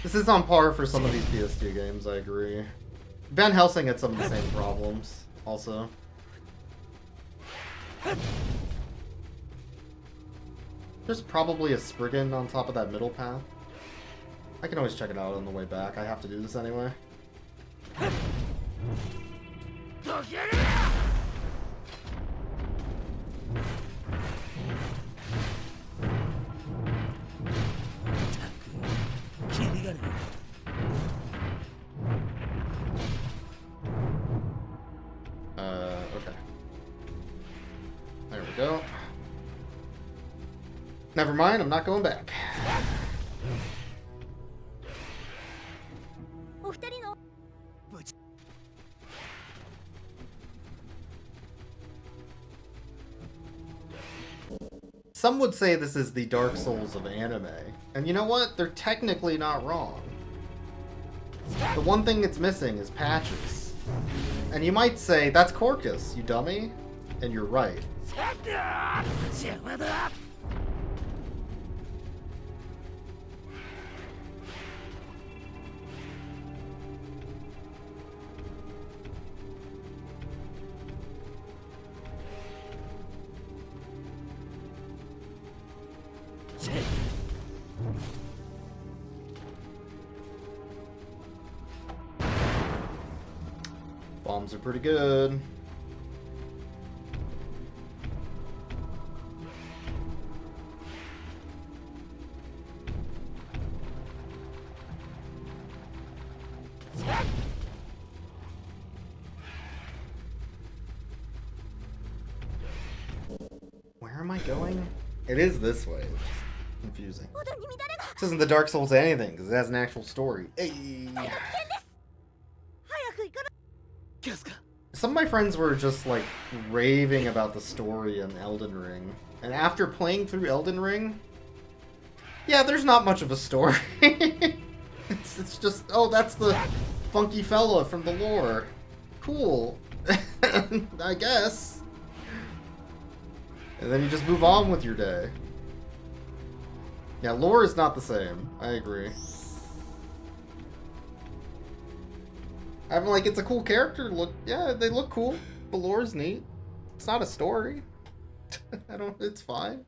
This is on par for some of these PS2 games, I agree. Van Helsing had some of the same problems, also. There's probably a Spriggan on top of that middle path. I can always check it out on the way back. I have to do this anyway. Okay. There we go. Never mind, I'm not going back. Some would say this is the Dark Souls of anime. And you know what? They're technically not wrong. The one thing it's missing is patches. And you might say, that's Corcus, you dummy. And you're right. Bombs are pretty good. Where am I going? It is this way. It's confusing. This isn't the Dark Souls anything, because it has an actual story. Hey. Some of my friends were just like raving about the story in Elden Ring. And after playing through Elden Ring, yeah, there's not much of a story. it's just, oh, that's the funky fella from the lore. Cool. I guess. And then you just move on with your day. Yeah, lore is not the same. I agree. I'm like, it's a cool character. Look, yeah, they look cool. The lore's neat. It's not a story. It's fine.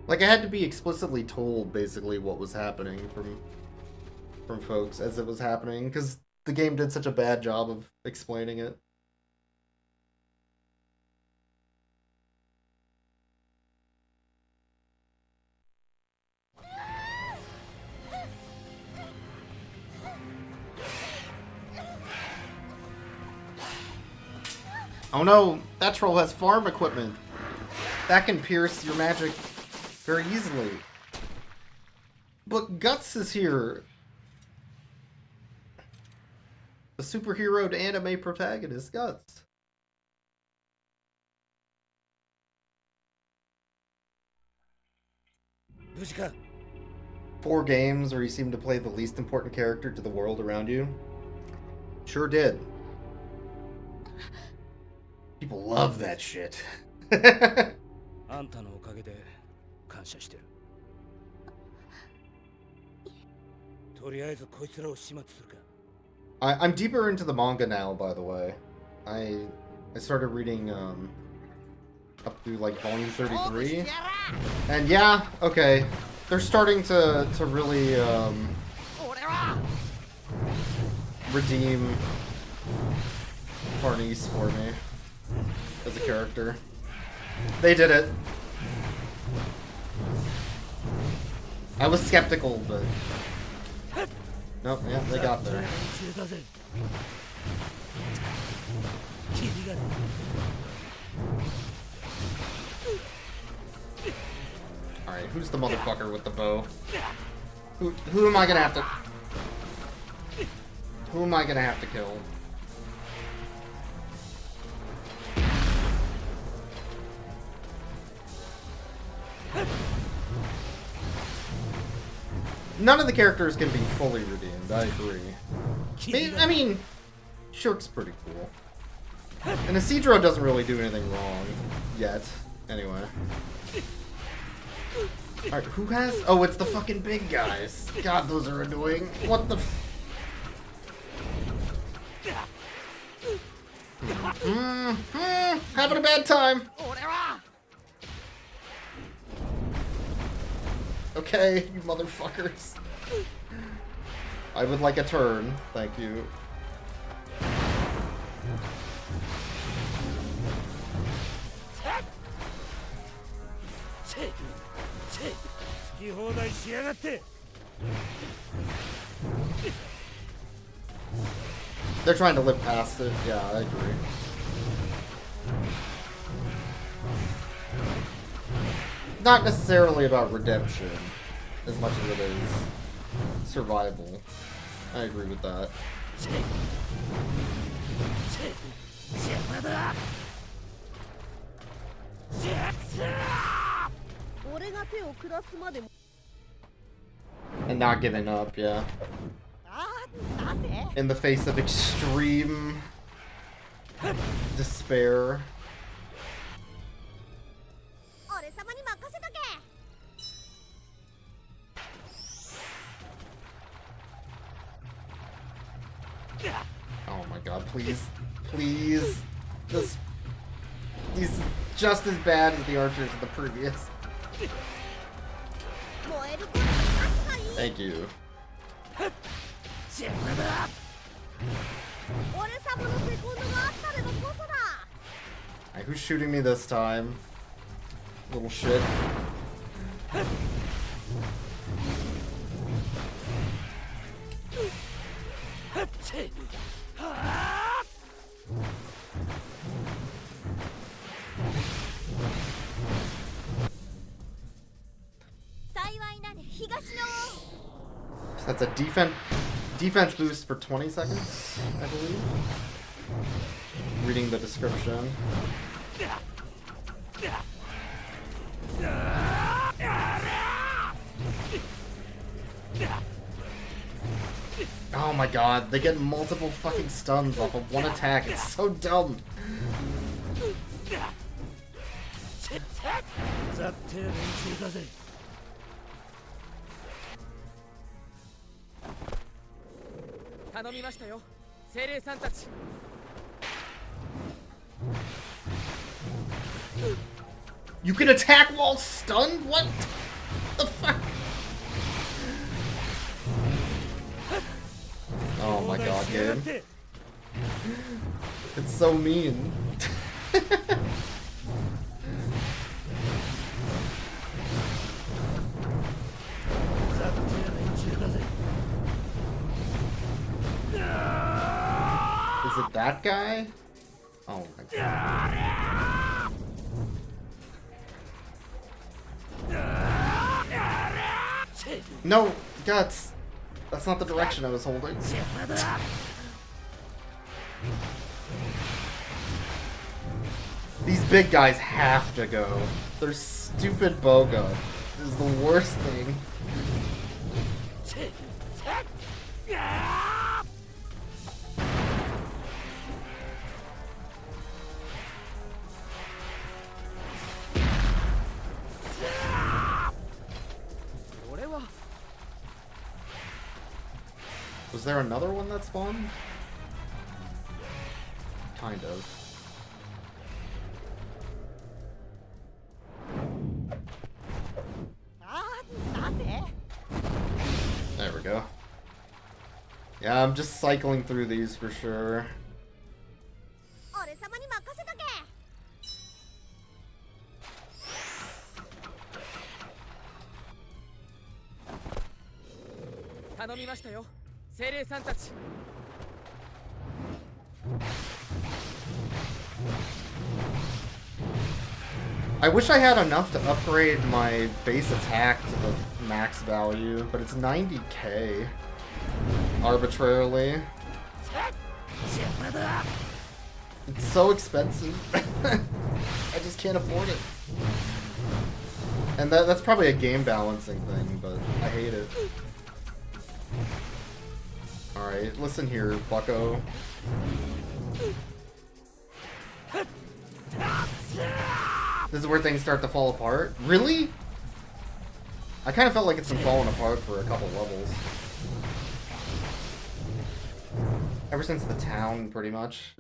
Like, I had to be explicitly told, basically, what was happening from folks as it was happening, because the game did such a bad job of explaining it. Oh no, that troll has farm equipment. That can pierce your magic very easily. But Guts is here. The superhero anime protagonist, Guts. Bushka. 4 games where you seem to play the least important character to the world around you. Sure did. People love that shit. あんたのおかげで感謝してる。とりあえずこいつらを始末するか。I'm deeper into the manga now, by the way. I started reading up through like volume 33. And yeah, okay. They're starting to really redeem Farnese for me as a character. They did it. I was skeptical, but nope, yeah, they got there. Alright, who's the motherfucker with the bow? Who am I gonna have to... Who am I gonna have to kill? None of the characters can be fully redeemed, I agree. I mean, Shirk's pretty cool. And Isidro doesn't really do anything wrong. Yet. Anyway. Alright, who has... Oh, it's the fucking big guys. God, those are annoying. What the... Having a bad time. Okay, you motherfuckers. I would like a turn. Thank you. They're trying to live past it. Yeah, I agree. Not necessarily about redemption as much as it is survival. I agree with that. And not giving up, yeah. In the face of extreme despair. Oh my god, please. Please. He's just as bad as the archers in the previous. Thank you. Alright, who's shooting me this time? Little shit. That's a defense boost for 20 seconds, I believe. Reading the description. Oh my god, they get multiple fucking stuns off of one attack. It's so dumb. You can attack while stunned? What the fuck? Oh my god, game. It's so mean. Is it that guy? Oh my god. No, Guts. That's not the direction I was holding. These big guys have to go. Their stupid boga is the worst thing. Was there another one that spawned? Kind of. There we go. Yeah, I'm just cycling through these for sure. I wish I had enough to upgrade my base attack to the max value, but it's 90k arbitrarily. It's so expensive. I just can't afford it. And that's probably a game balancing thing, but I hate it. Alright, listen here, bucko. This is where things start to fall apart. Really? I kind of felt like it's been falling apart for a couple levels. Ever since the town, pretty much.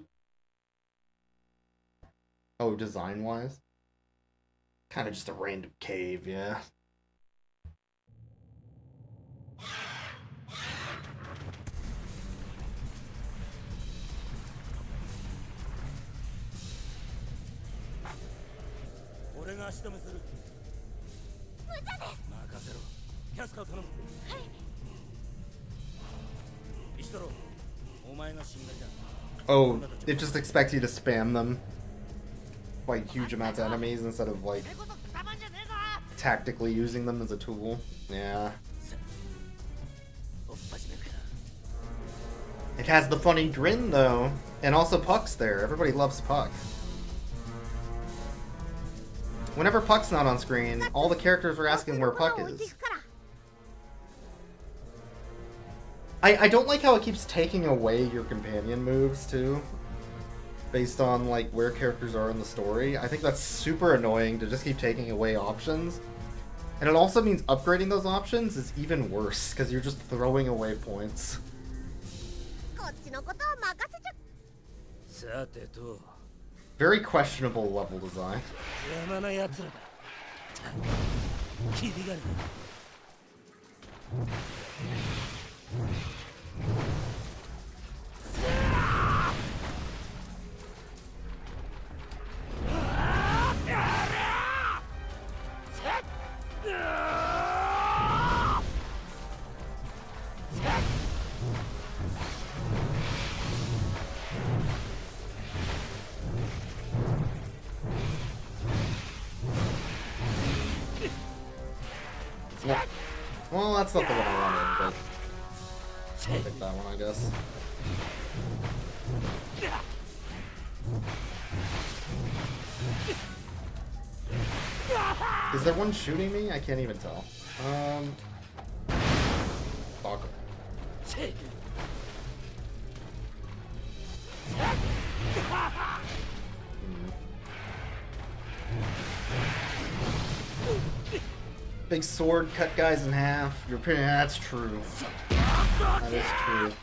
Oh, design-wise? Kind of just a random cave, yeah. Oh, it just expects you to spam them. Quite huge amounts of enemies instead of, like, tactically using them as a tool. Yeah. It has the funny grin, though. And also Puck's there. Everybody loves Puck. Whenever Puck's not on screen, all the characters are asking where Puck is. I don't like how it keeps taking away your companion moves, too. Based on, like, where characters are in the story. I think that's super annoying to just keep taking away options. And it also means upgrading those options is even worse, because you're just throwing away points. Very questionable level design. Well, that's not the one I wanted, but I'll pick that one, I guess. Is there one shooting me? I can't even tell. Falcon. Big sword, cut guys in half. You're pretty. That's true. That is true.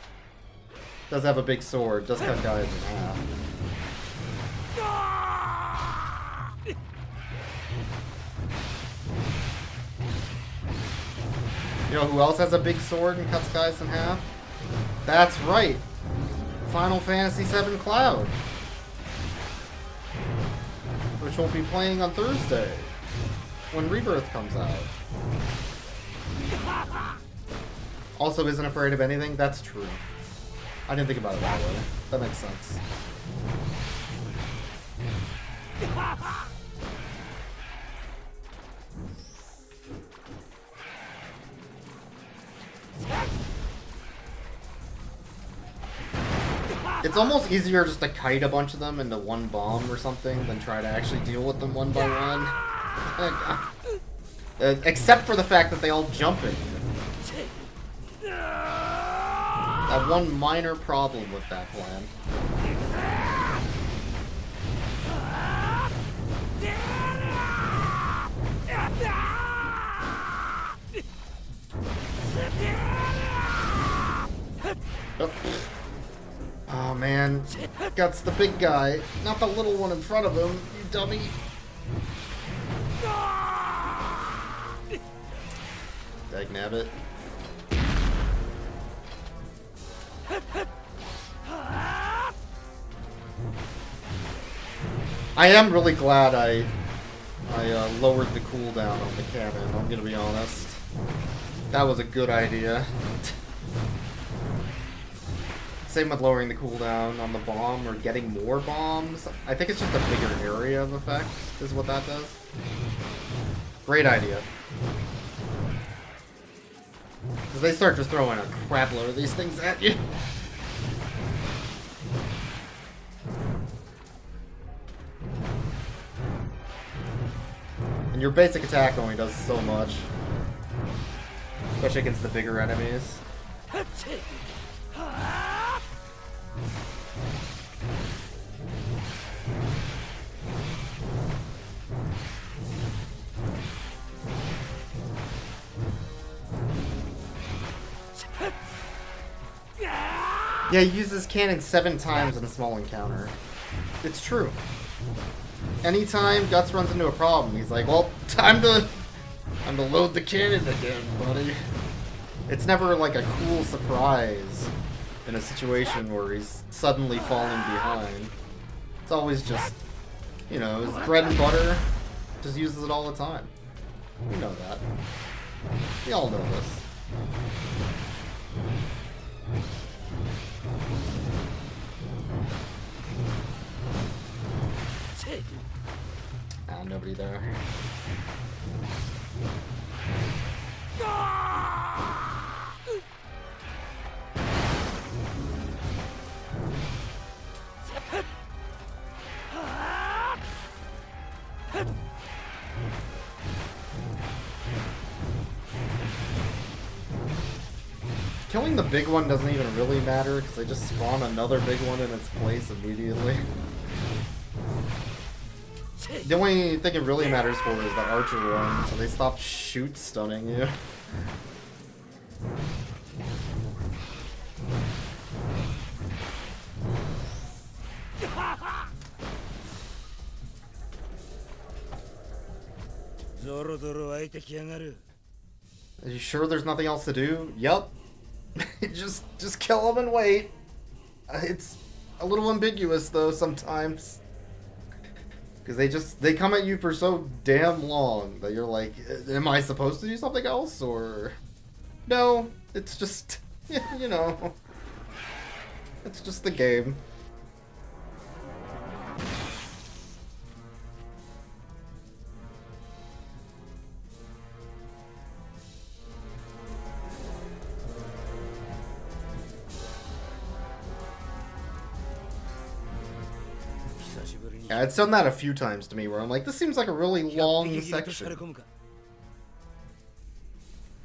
Does have a big sword. Does cut guys in half. You know who else has a big sword and cuts guys in half? That's right. Final Fantasy VII Cloud, which we'll be playing on Thursday when Rebirth comes out. Also isn't afraid of anything? That's true. I didn't think about it that way. That makes sense. It's almost easier just to kite a bunch of them into one bomb or something than try to actually deal with them one by one. Except for the fact that they all jump at you. That one minor problem with that plan. Oh man, Guts the big guy, not the little one in front of him, you dummy. Dagnabbit. I am really glad I lowered the cooldown on the cannon, I'm gonna be honest. That was a good idea. Same with lowering the cooldown on the bomb or getting more bombs. I think it's just a bigger area of effect is what that does. Great idea. Because they start just throwing a crap load of these things at you. And your basic attack only does so much. Especially against the bigger enemies. Yeah, he uses cannon 7 times in a small encounter. It's true. Anytime Guts runs into a problem, he's like, well, time to load the cannon again, buddy. It's never like a cool surprise in a situation where he's suddenly falling behind. It's always just, you know, his bread and butter. Just uses it all the time. We know that. We all know this. Ah, nobody there. Killing the big one doesn't even really matter because they just spawn another big one in its place immediately. The only thing it really matters for is the archer one, so they stop shoot stunning you. Are you sure there's nothing else to do? Yup. just kill them and wait. It's a little ambiguous though sometimes. Because they come at you for so damn long that you're like, am I supposed to do something else? Or no, it's just, you know, it's just the game. Yeah, it's done that a few times to me where I'm like, this seems like a really long section.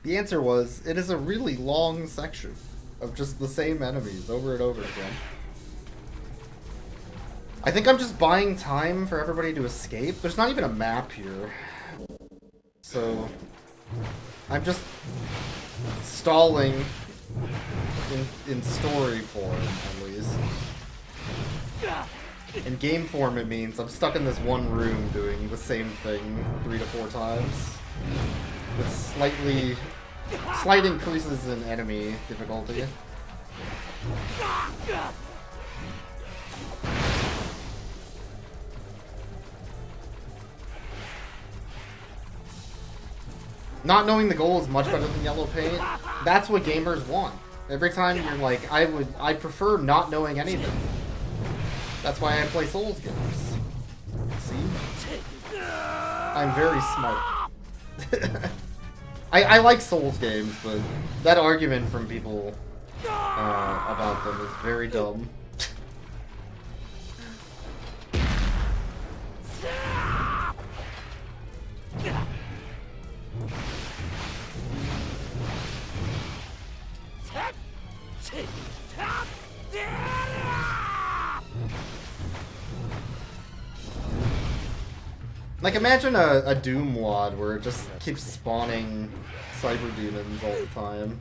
The answer was, it is a really long section of just the same enemies over and over again. I think I'm just buying time for everybody to escape. There's not even a map here. So, I'm just stalling in story form, at least. In game form, it means I'm stuck in this one room doing the same thing 3 to 4 times. With slight increases in enemy difficulty. Not knowing the goal is much better than yellow paint. That's what gamers want. Every time you're like, I prefer not knowing anything. That's why I play Souls games. See? I'm very smart. I like Souls games, but that argument from people about them is very dumb. Like, imagine a Doom WoD where it just keeps spawning cyber demons all the time.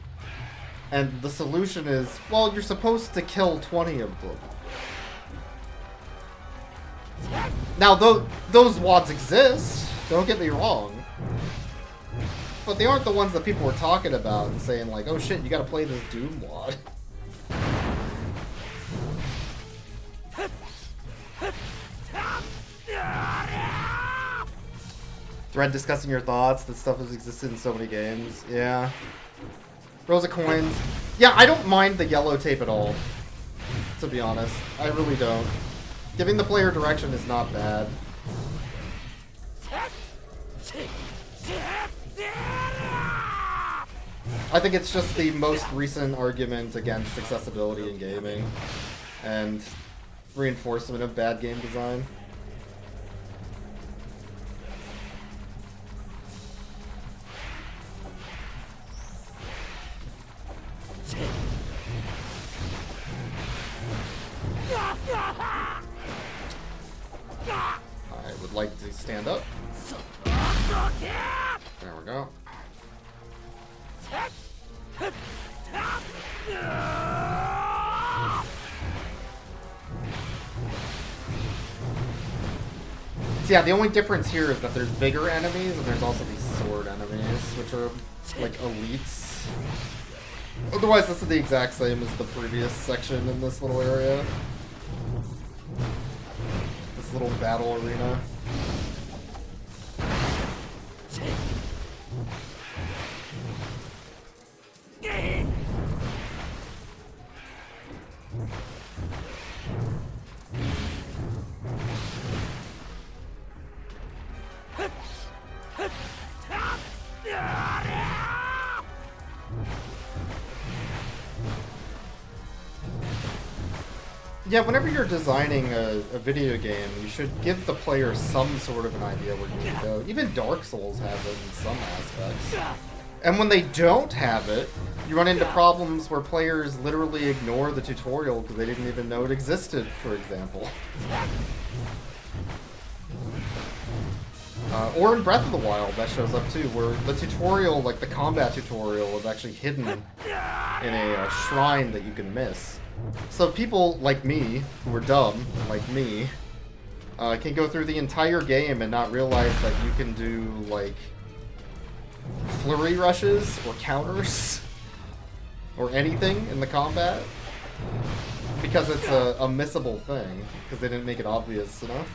And the solution is, well, you're supposed to kill 20 of them. Now, those WoDs exist, don't get me wrong. But they aren't the ones that people were talking about and saying, like, oh shit, you gotta play this Doom WoD. Thread discussing your thoughts. This stuff has existed in so many games. Yeah. Rows of coins. Yeah, I don't mind the yellow tape at all. To be honest. I really don't. Giving the player direction is not bad. I think it's just the most recent argument against accessibility in gaming. And reinforcement of bad game design. I would like to stand up. There we go. So yeah, the only difference here is that there's bigger enemies and there's also these sword enemies, which are like elites. Otherwise, this is the exact same as the previous section in this little area. This little battle arena. Yeah, whenever you're designing a video game, you should give the player some sort of an idea where you need to go. Even Dark Souls has it in some aspects. And when they don't have it, you run into problems where players literally ignore the tutorial because they didn't even know it existed, for example. Or in Breath of the Wild, that shows up too, where the tutorial, like the combat tutorial, is actually hidden in a shrine that you can miss. So people like me, who are dumb, like me, can go through the entire game and not realize that you can do, like, flurry rushes or counters or anything in the combat because it's a missable thing, because they didn't make it obvious enough.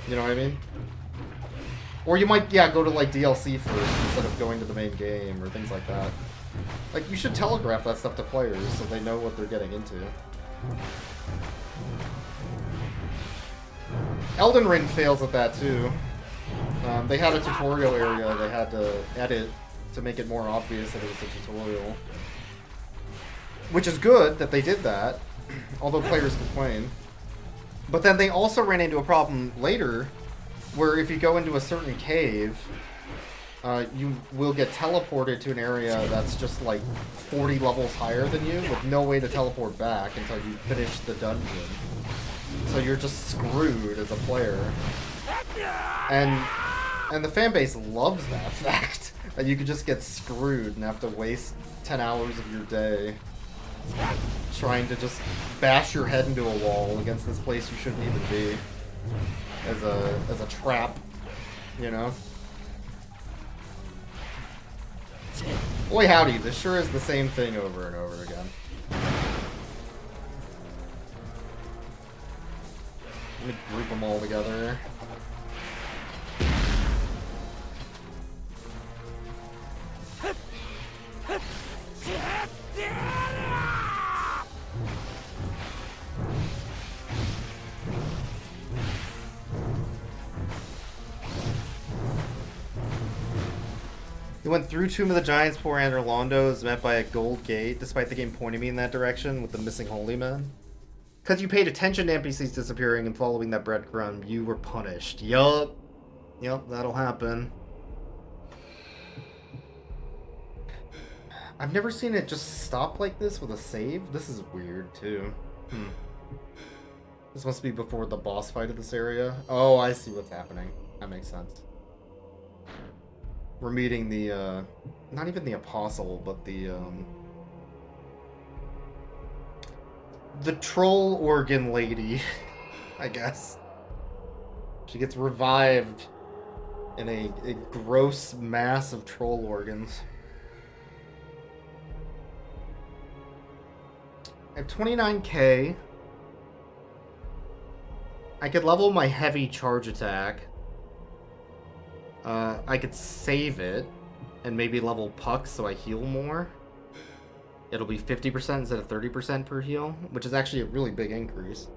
You know what I mean? Or you might, yeah, go to, like, DLC first instead of going to the main game or things like that. Like, you should telegraph that stuff to players so they know what they're getting into. Elden Ring fails at that, too. They had a tutorial area they had to edit to make it more obvious that it was a tutorial. Which is good that they did that, although players complain. But then they also ran into a problem later, where if you go into a certain cave, you will get teleported to an area that's just like 40 levels higher than you, with no way to teleport back until you finish the dungeon. So you're just screwed as a player. And the fan base loves that fact, that you could just get screwed and have to waste 10 hours of your day trying to just bash your head into a wall against this place you shouldn't even be as a trap, you know? Boy howdy, this sure is the same thing over and over again. Let me group them all together. He went through Tomb of the Giants before Londo is met by a gold gate, despite the game pointing me in that direction with the missing holy man. Because you paid attention to NPCs disappearing and following that breadcrumb, you were punished. Yup. Yup, that'll happen. I've never seen it just stop like this with a save. This is weird, too. This must be before the boss fight of this area. Oh, I see what's happening. That makes sense. We're meeting the, not even the apostle, but the troll organ lady, I guess. She gets revived in a gross mass of troll organs. I have 29k. I could level my heavy charge attack. I could save it and maybe level Puck so I heal more. It'll be 50% instead of 30% per heal, which is actually a really big increase.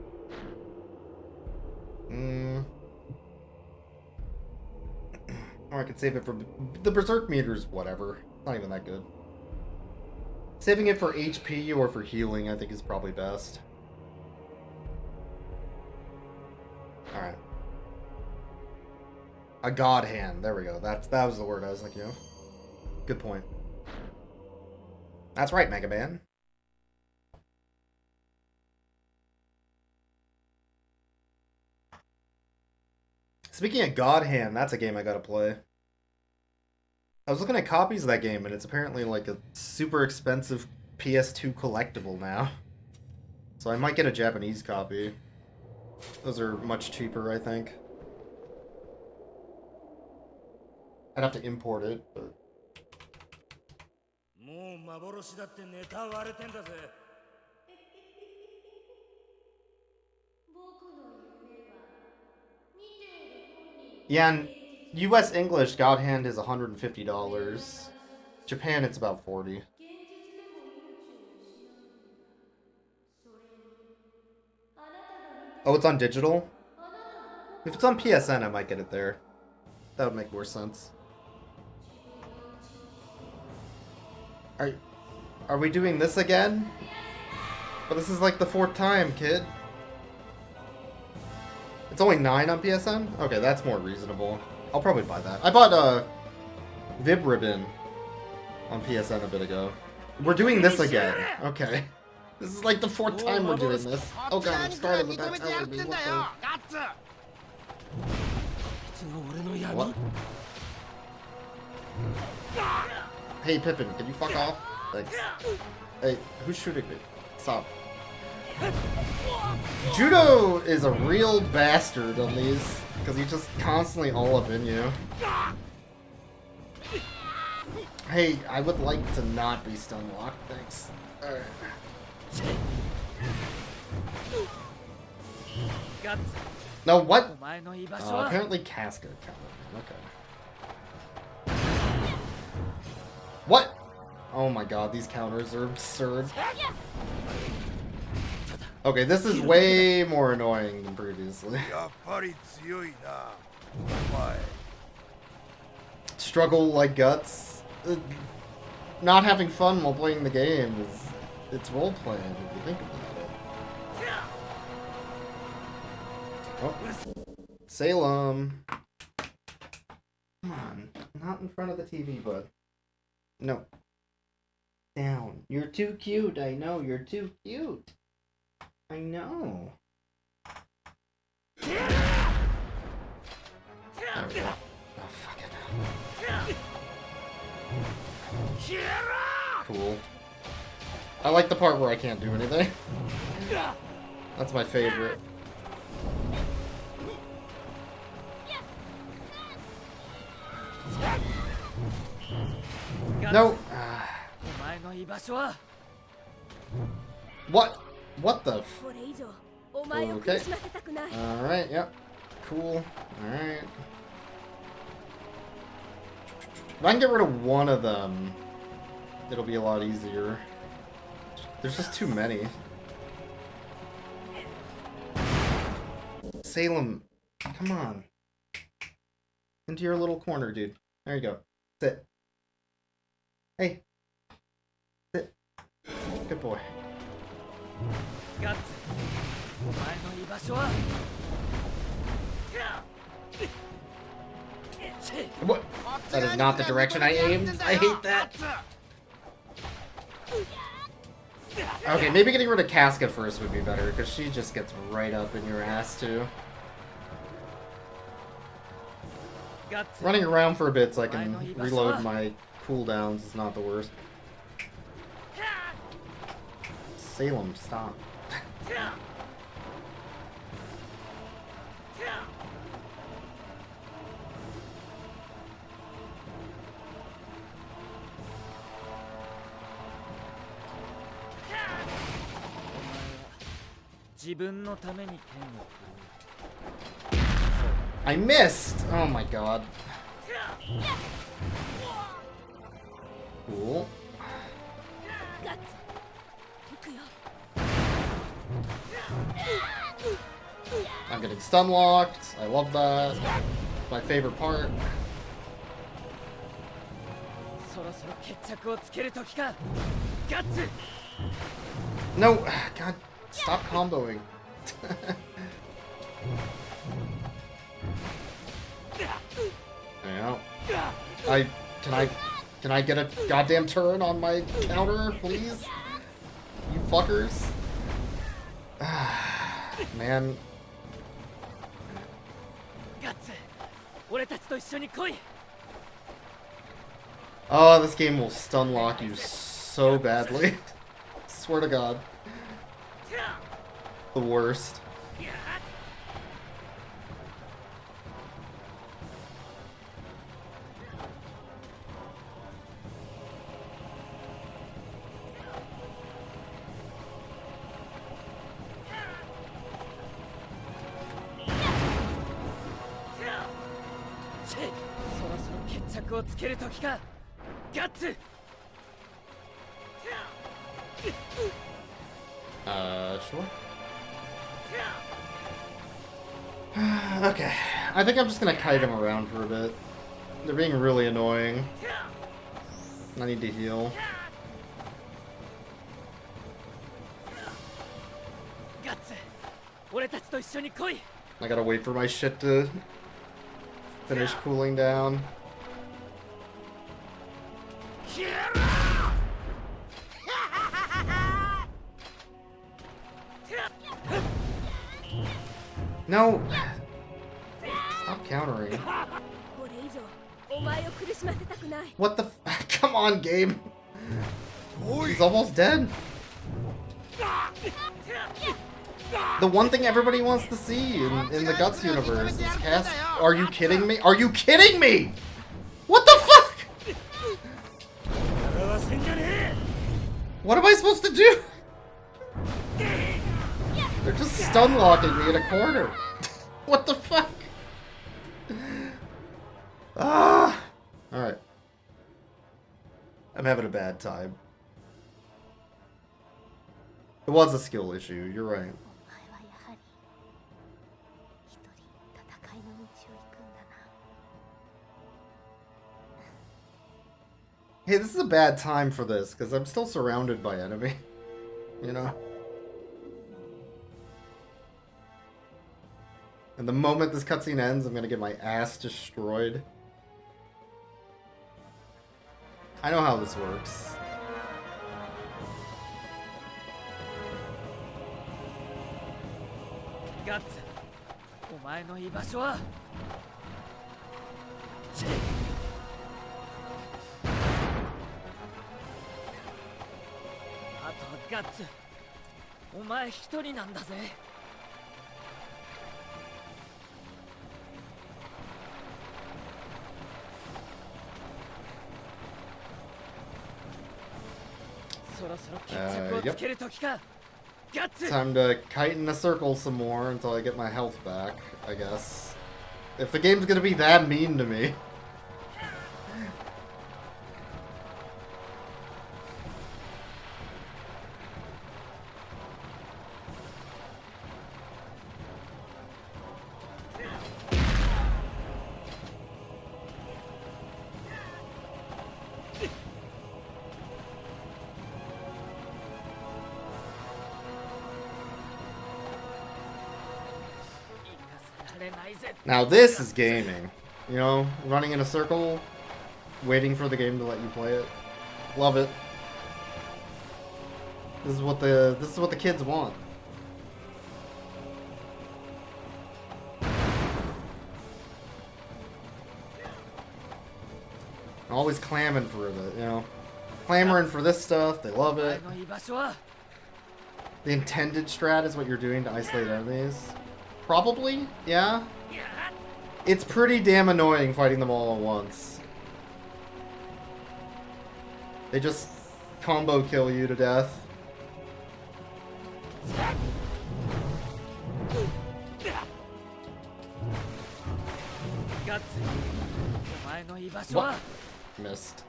Or I could save it for the Berserk meters, whatever. Not even that good. Saving it for HP or for healing, I think, is probably best. Alright. A god hand. There we go. That was the word I was thinking of. Good point. That's right, Mega Man. Speaking of God Hand, that's a game I gotta play. I was looking at copies of that game, and it's apparently like a super expensive PS2 collectible now. So I might get a Japanese copy. Those are much cheaper, I think. I'd have to import it, but... Yeah, and US English, God Hand is $150. Japan, it's about $40. Oh, it's on digital? If it's on PSN, I might get it there. That would make more sense. Are we doing this again? But this is like the 4th time, kid. It's only 9 on PSN? Okay, that's more reasonable. I'll probably buy that. I bought Vib Ribbon on PSN a bit ago. We're doing this again. Okay. This is like the 4th time we're doing this. Oh god, it started with that tower beam. What? Hey Pippin, can you fuck off? Thanks. Hey, who's shooting me? Stop. Judo is a real bastard on these, because he's just constantly all up in you. Hey, I would like to not be stun locked, thanks. Alright. No, what? Apparently Casca counter. Okay. What? Oh my god, these counters are absurd. Okay, this is way more annoying than previously. Struggle like guts. Not having fun while playing the game is... it's role-playing, if you think about it. Oh. Salem. Come on. Not in front of the TV, bud. No. Down. You're too cute. I know. You're too cute. I know. There we go. Oh, fucking hell. Cool. I like the part where I can't do anything. That's my favorite. No. What? What the f... Okay. Alright, yep. Cool. Alright. If I can get rid of one of them, it'll be a lot easier. There's just too many. Salem, come on. Into your little corner, dude. There you go. Sit. Hey. Sit. Good boy. What? That is not the direction I aimed. I hate that. Okay, maybe getting rid of Casca first would be better, because she just gets right up in your ass, too. Running around for a bit so I can reload my cooldowns is not the worst. Salem, stop. I missed! Oh my god. Cool. I'm getting stun locked. I love that. My favorite part. No! God, stop comboing. Yeah. Can I get a goddamn turn on my counter, please? You fuckers. Man. Oh, this game will stun lock you so badly. Swear to God. The worst. Sure. Okay. I think I'm just gonna kite him around for a bit. They're being really annoying. I need to heal. I gotta wait for my shit to finish cooling down. No! Stop countering. What the f- Come on, game! He's almost dead. The one thing everybody wants to see in the Guts universe is cast. Are you kidding me? Are you kidding me? What the fuck? What am I supposed to do? They're just stun locking me in a corner. What the fuck? Ah! Alright. I'm having a bad time. It was a skill issue, you're right. Hey, this is a bad time for this, because I'm still surrounded by enemy. You know? And the moment this cutscene ends, I'm gonna get my ass destroyed. I know how this works. Guts, お前の居場所は? Guts, お前一人なんだぜ。Yep. Time to kite in a circle some more until I get my health back, I guess. If the game's gonna be that mean to me. Now this is gaming. You know, running in a circle, waiting for the game to let you play it. Love it. This is what the kids want. Always clamoring for it, you know. Clamoring for this stuff, they love it. The intended strat is what you're doing to isolate enemies. Probably, yeah. It's pretty damn annoying fighting them all at once. They just combo kill you to death. What? Missed.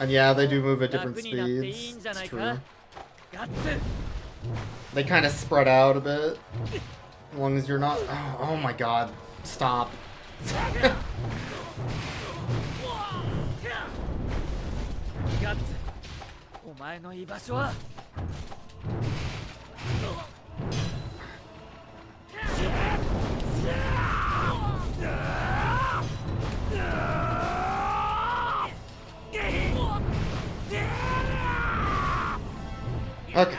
And yeah, they do move at different speeds. It's true. They kind of spread out a bit. As long as you're not... Oh my god. Stop. Okay.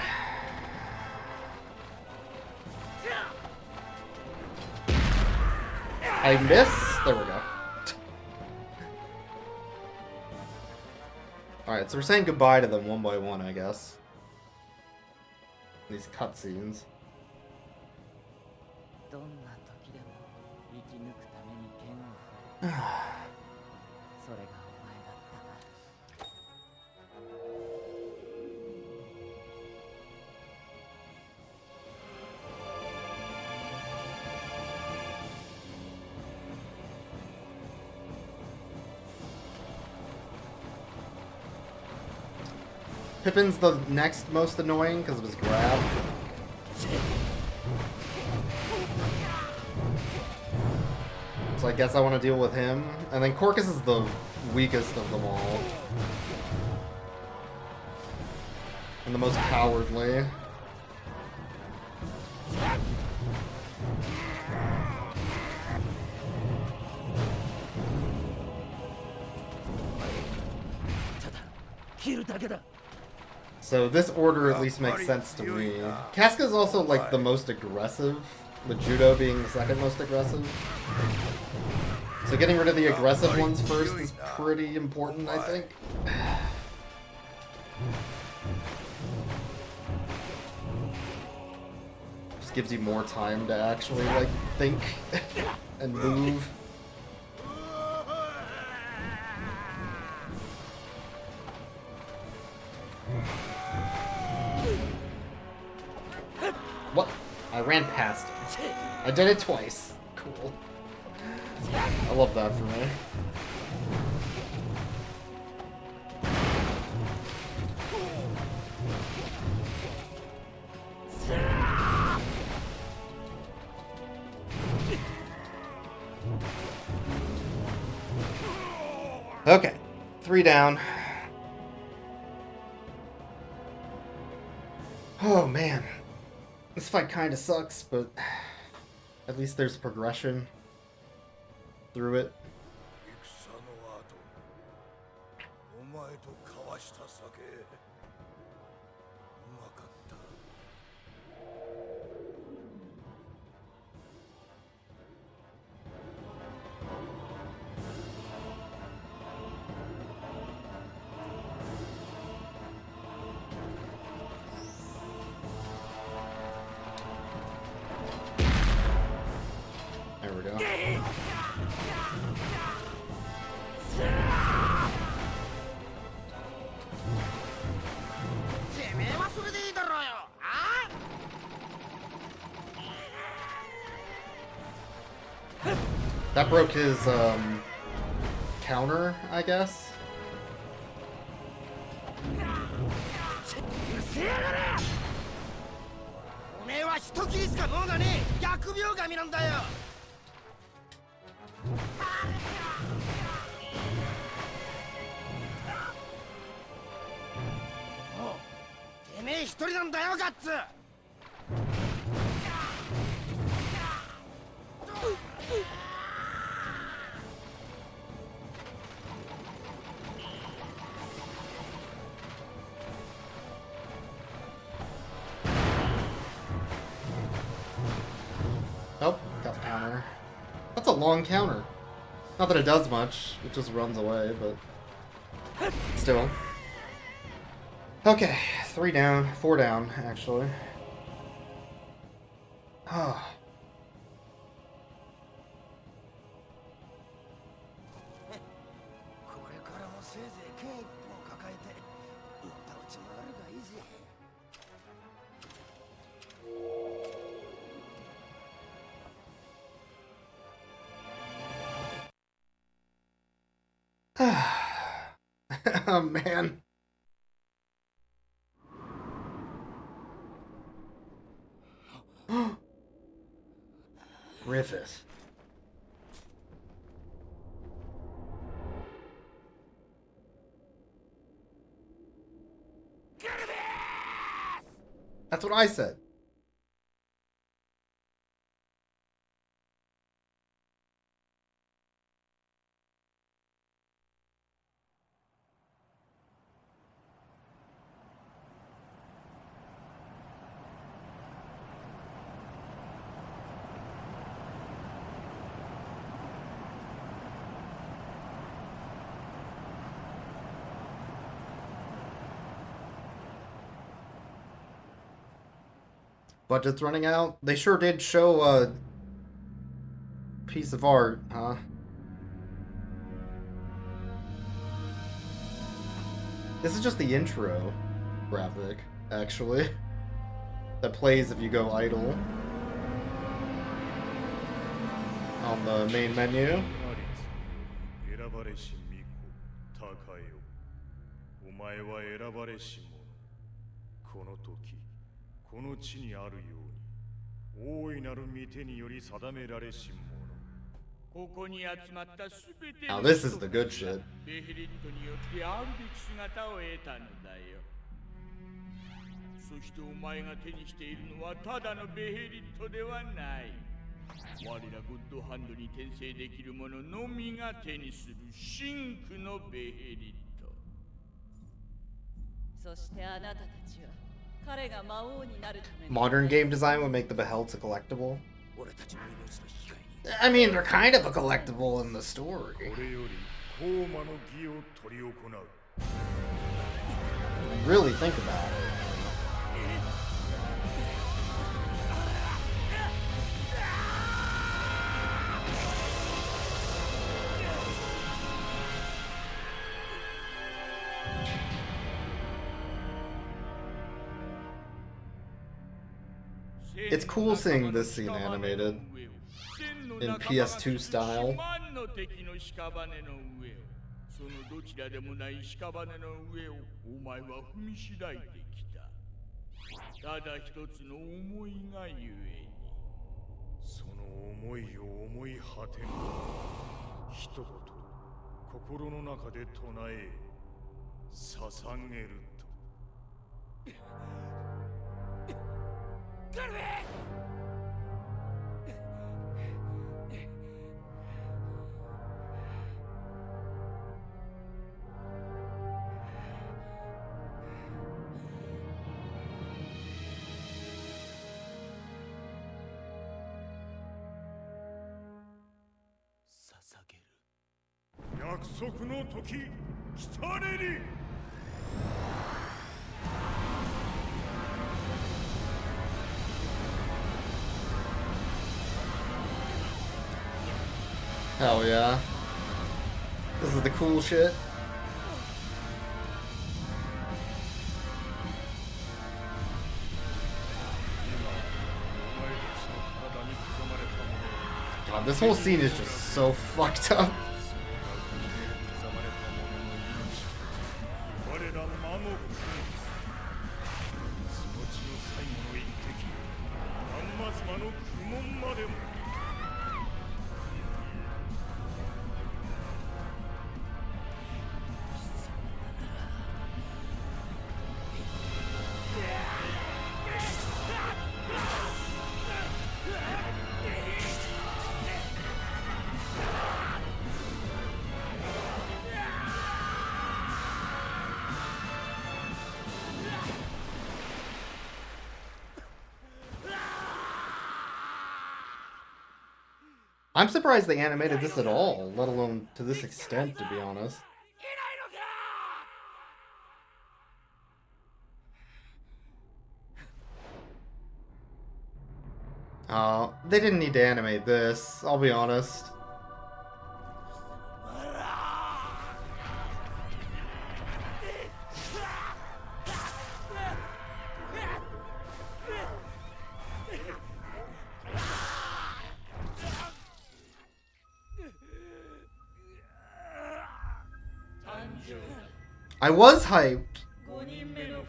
I miss. There we go. Alright, so we're saying goodbye to them one by one, I guess. These cutscenes. Pippin's the next most annoying because of his grab. So I guess I want to deal with him. And then Corcus is the weakest of them all. And the most cowardly. So this order at least makes sense to me. Casca is also like the most aggressive, with Judo being the second most aggressive. So getting rid of the aggressive ones first is pretty important, I think. Just gives you more time to actually like think and move. What? I ran past it. I did it twice. Cool. I love that for me. Okay. 3 down. Oh man. This fight kind of sucks, but at least there's progression through it. There we go. That broke his counter, I guess. counter. That's a long counter. Not that it does much, it just runs away, but still. Okay, 3 down, 4 down, actually. Oh. これからもせいぜい剣一本抱えてのたうち回るがいいぜ。Oh man. Griffith. That's what I said. Budget's running out. They sure did show a piece of art, huh? This is just the intro graphic, actually. That plays if you go idle on the main menu. 選ばれし巫女高よ、お前は選ばれし者。この時この地にあるように大いなる御手により定められし者。ここに集まったすべて Now this is the good shit. ベヘリットによってあるべき姿を得たのだよ。そしてお前が手にしているのはただのベヘリットではない。我らゴッドハンドに転生できる者のみが手にする真紅のベヘリット。そしてあなたたちは彼が魔王になるため Modern game design would make the Behelts a collectible. 俺たちの命の引き換えに I mean, they're kind of a collectible in the story. これより高魔の儀を執り行う。 Really think about it. It's cool seeing this scene animated in PS2 style. そのどちらでもない屍の上をお前は踏みしらいできた。ただ一つの思いがゆえに。その思いを思い果てぬ。一言心の中で唱え捧げると。カルベ約束の時来たれり。 Hell yeah. This is the cool shit. God, this whole scene is just so fucked up. I'm surprised they animated this at all, let alone to this extent, to be honest. Oh, they didn't need to animate this, I'll be honest. I was hyped.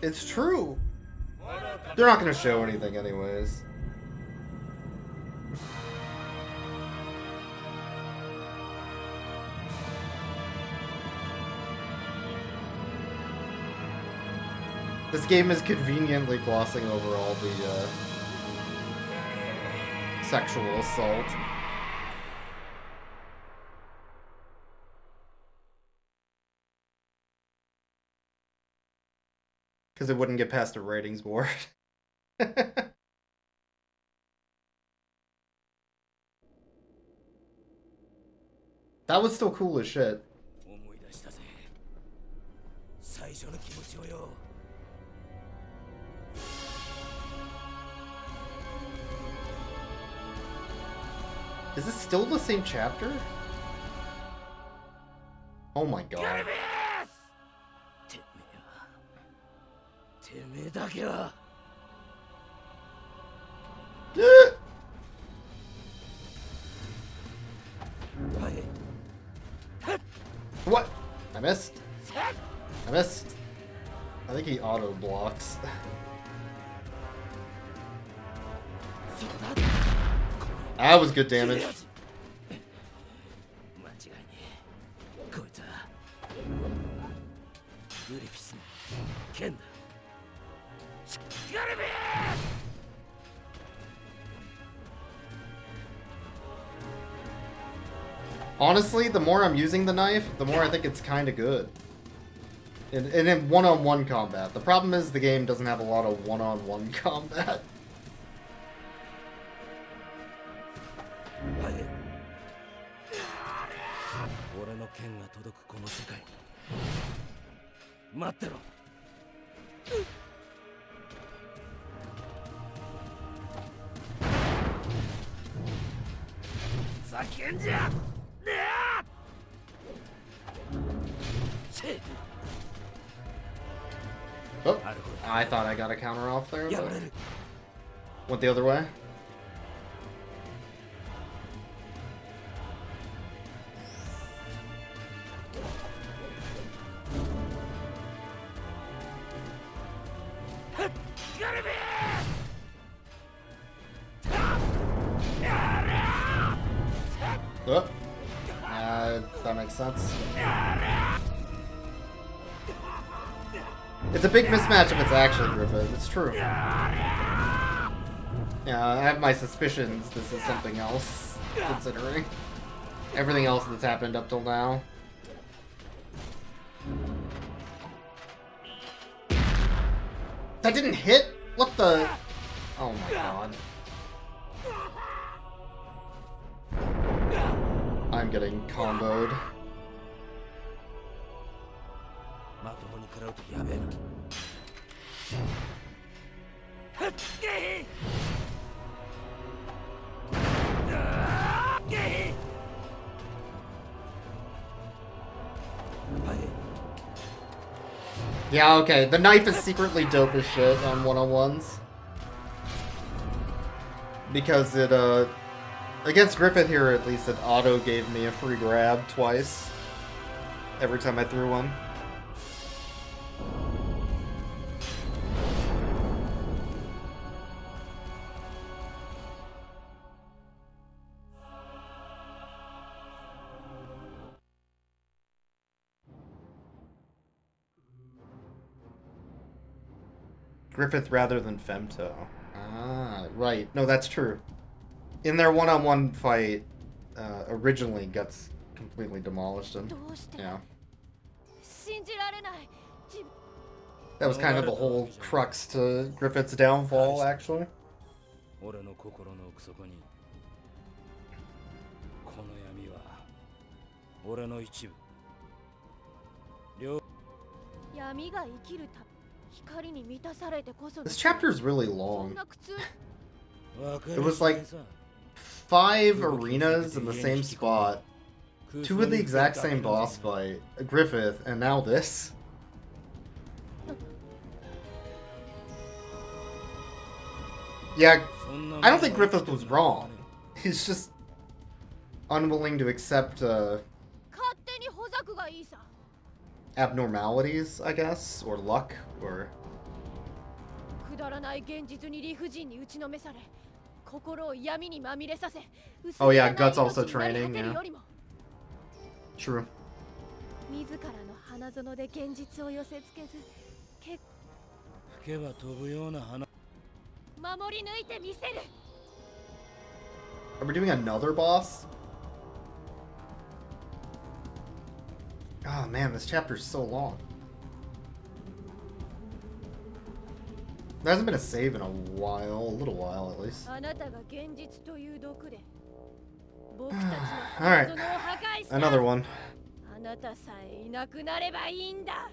It's true. They're not gonna show anything anyways. This game is conveniently glossing over all the sexual assault. Because it wouldn't get past a ratings board. That was still cool as shit. Is this still the same chapter? Oh my god. What? I missed. I missed. I think he auto blocks. That was good damage. Honestly, the more I'm using the knife, the more I think it's kind of good. In one-on-one combat. The problem is the game doesn't have a lot of one-on-one combat. Oh, I thought I got a counter off there, but went the other way. Oh, that makes sense. It's a big mismatch if it's actually Griffith. It's true. Yeah, I have my suspicions this is something else, considering everything else that's happened up till now. That didn't hit? What the? Oh my god. I'm getting comboed. Yeah, okay. The knife is secretly dope as shit on one-on-ones. Because it, against Griffith here, at least, it auto gave me a free grab twice. Every time I threw one. Griffith rather than Femto. Ah, right. No, that's true. In their one-on-one fight, originally gets completely demolished and yeah. That was kind of the whole crux to Griffith's downfall, actually. 俺の一部。闇が生きるた光に満たされてこそ This chapter is really そん long. な苦痛 It was like 5 arenas in the same spot. 2 with the exact same boss fight, Griffith, and now this. Yeah, I don't think Griffith was wrong. He's just unwilling to accept 勝手にほざくがいいさ abnormalities, I guess, or luck, or くだらない現実に理不尽に打ちのめされ心を闇にまみれさせ Oh yeah, Guts 薄 also 汚い命に training, なり果てる yeah. よりも True. 自らの花園で現実を寄せつけず結吹けば飛ぶような花。守り抜いてみせる Are we doing another boss? Oh man, this chapter's so long. There hasn't been a save in a while, a little while at least. あなたが現実という毒で僕たちの Alright, 花園を破壊した another one. あなたさえいなくなればいいんだ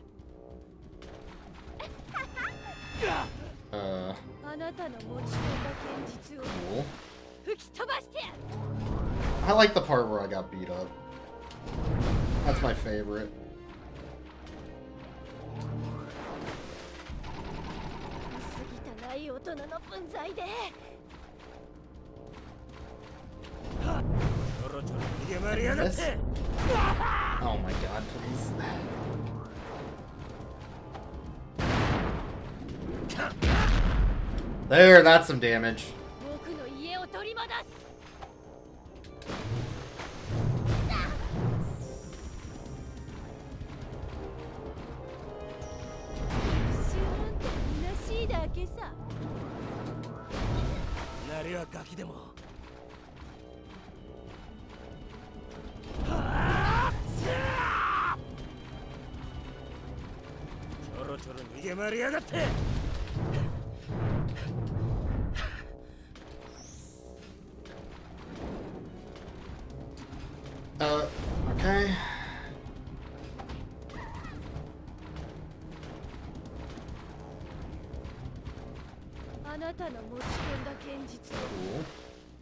あなたの持ち込んだ現実を Cool. 吹き飛ばしてやる I like the part where I got beat up. That's my favorite. 薄汚い大人の分際で This? Oh my god, please. There, that's some damage. 僕の家を取り戻す シューンと虚しいだけさ なりはガキでも。ちょろちょろ逃げ回りやがって。Okay. あなたの持ち込んだ現実を Cool.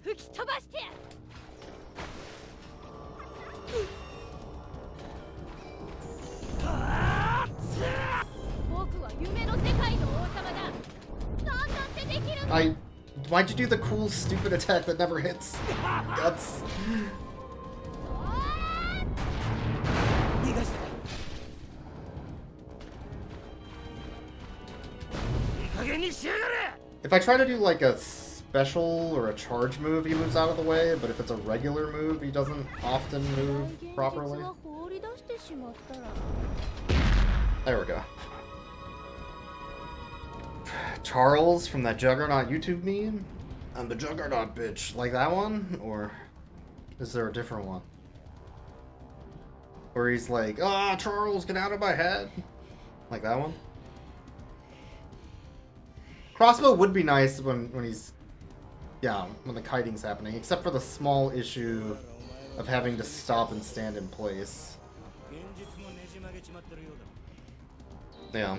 吹き飛ばしてやる 僕は夢の世界の王様だ何だってできる Why'd you do the cool, stupid attack that never hits? Guts. 逃がしたか。いい加減にしやがれ。 If I try to do like a special or a charge move, he moves out of the way, but if it's a regular move, he doesn't often move properly. 放り出してしまったら There we go. Charles from that Juggernaut YouTube meme? I'm the Juggernaut bitch. Like that one? Or is there a different one? Where he's like, ah, Charles, get out of my head. Like that one? Crossbow would be nice when he's... Yeah, when the kiting's happening. Except for the small issue of having to stop and stand in place. Yeah.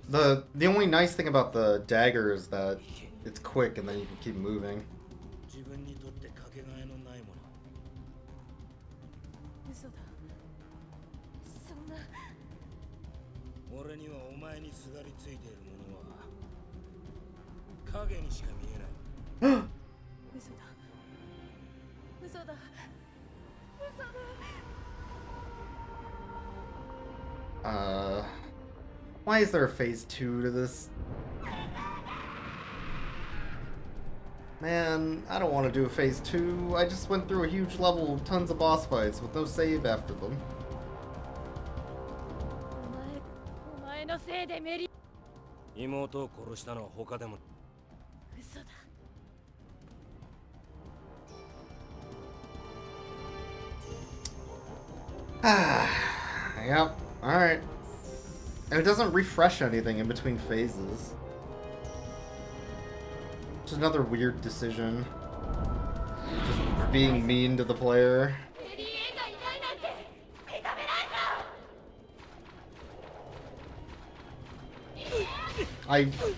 The only nice thing about the dagger is that it's quick and then you can keep moving. 嘘だそんな俺にはお前にすがりついているものは影にしか見えない。嘘だ嘘だ嘘だ Why is there a phase 2 to this? Man, I don't want to do a phase 2. I just went through a huge level with tons of boss fights with no save after them. お前のせいでメリ妹を殺したのは他でも。嘘だ Yep, alright. And it doesn't refresh anything in between phases. Just another weird decision. Just being mean to the player.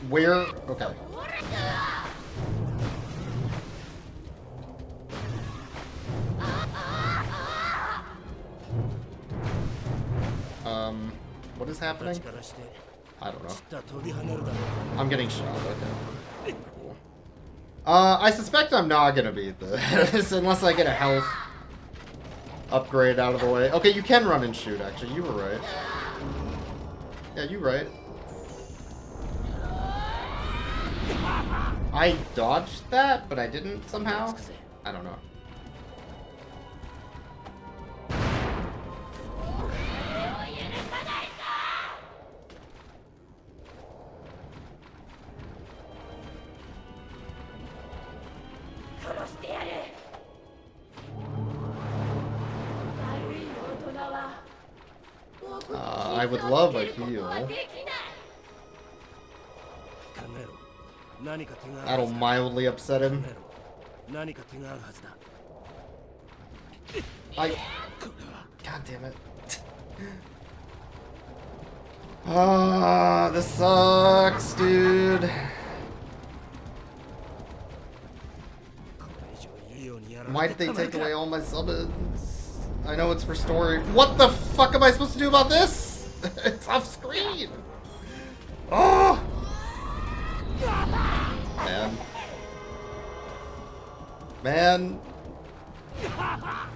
Where? Okay. What is happening? I don't know. I'm getting shot, okay. Cool. I suspect I'm not gonna beat this unless I get a health upgrade out of the way. Okay, you can run and shoot, actually. You were right. Yeah, you were right. I dodged that, but I didn't somehow. I don't know. I would love a heal. That'll mildly upset him. God damn it. Ah, this sucks, dude. Why did they take away all my summons? I know it's for story. What the fuck am I supposed to do about this? It's off screen. Oh! Man.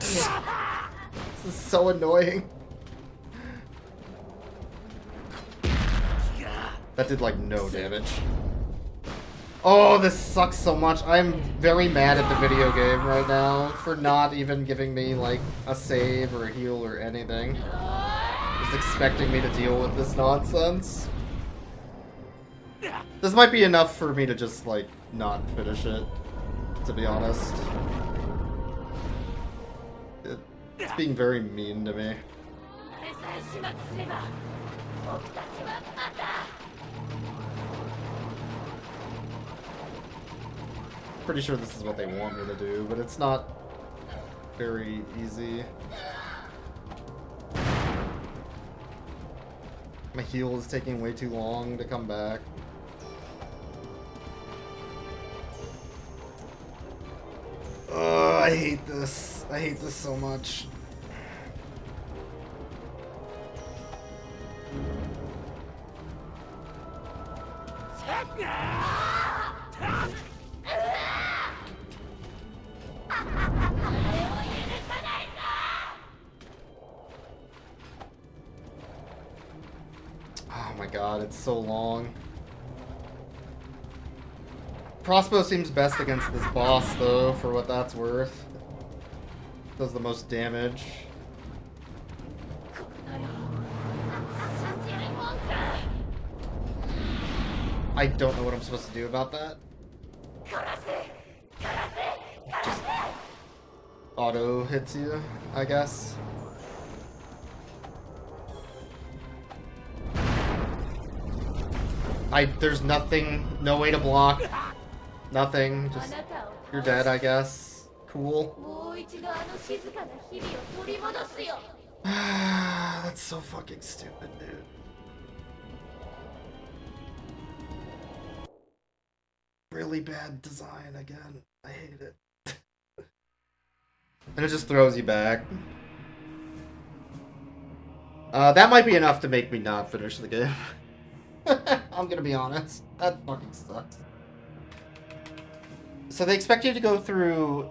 This is so annoying. That did like no damage. Oh, this sucks so much. I'm very mad at the video game right now for not even giving me like a save or a heal or anything. Just expecting me to deal with this nonsense. This might be enough for me to just like not finish it, to be honest. It's being very mean to me. Pretty sure this is what they want me to do, but it's not very easy. My heal is taking way too long to come back. I hate this. I hate this so much. Oh my god, it's so long. Crossbow seems best against this boss, though, for what that's worth. Does the most damage. I don't know what I'm supposed to do about that. Just auto hits you, I guess. There's nothing, no way to block. Nothing, just, you're dead, I guess. Cool. That's so fucking stupid, dude. Really bad design again. I hate it. And it just throws you back. That might be enough to make me not finish the game. I'm gonna be honest. That fucking sucks. So they expect you to go through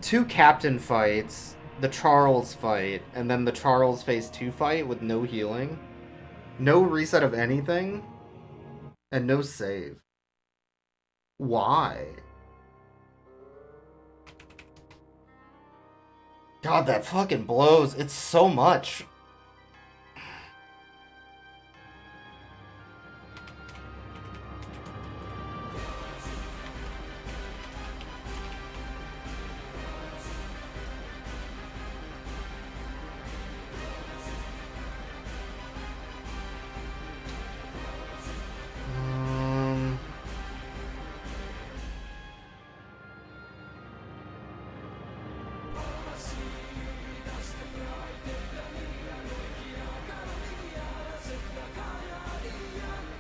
2 captain fights, the Charles fight, and then the Charles phase 2 fight with no healing, no reset of anything, and no save. Why? God, that fucking blows. It's so much.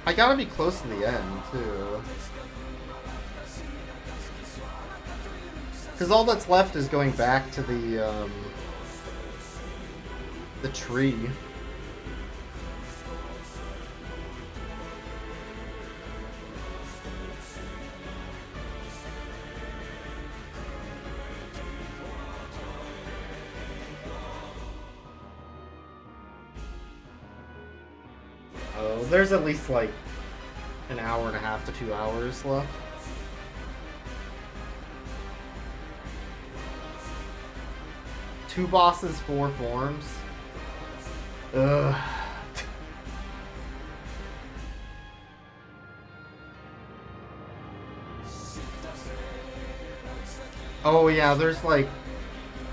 I gotta be close to the end, too. Because all that's left is going back to the tree. Oh, there's at least like an hour and a half to 2 hours left. Two bosses, 4 forms. Ugh. Oh yeah, there's like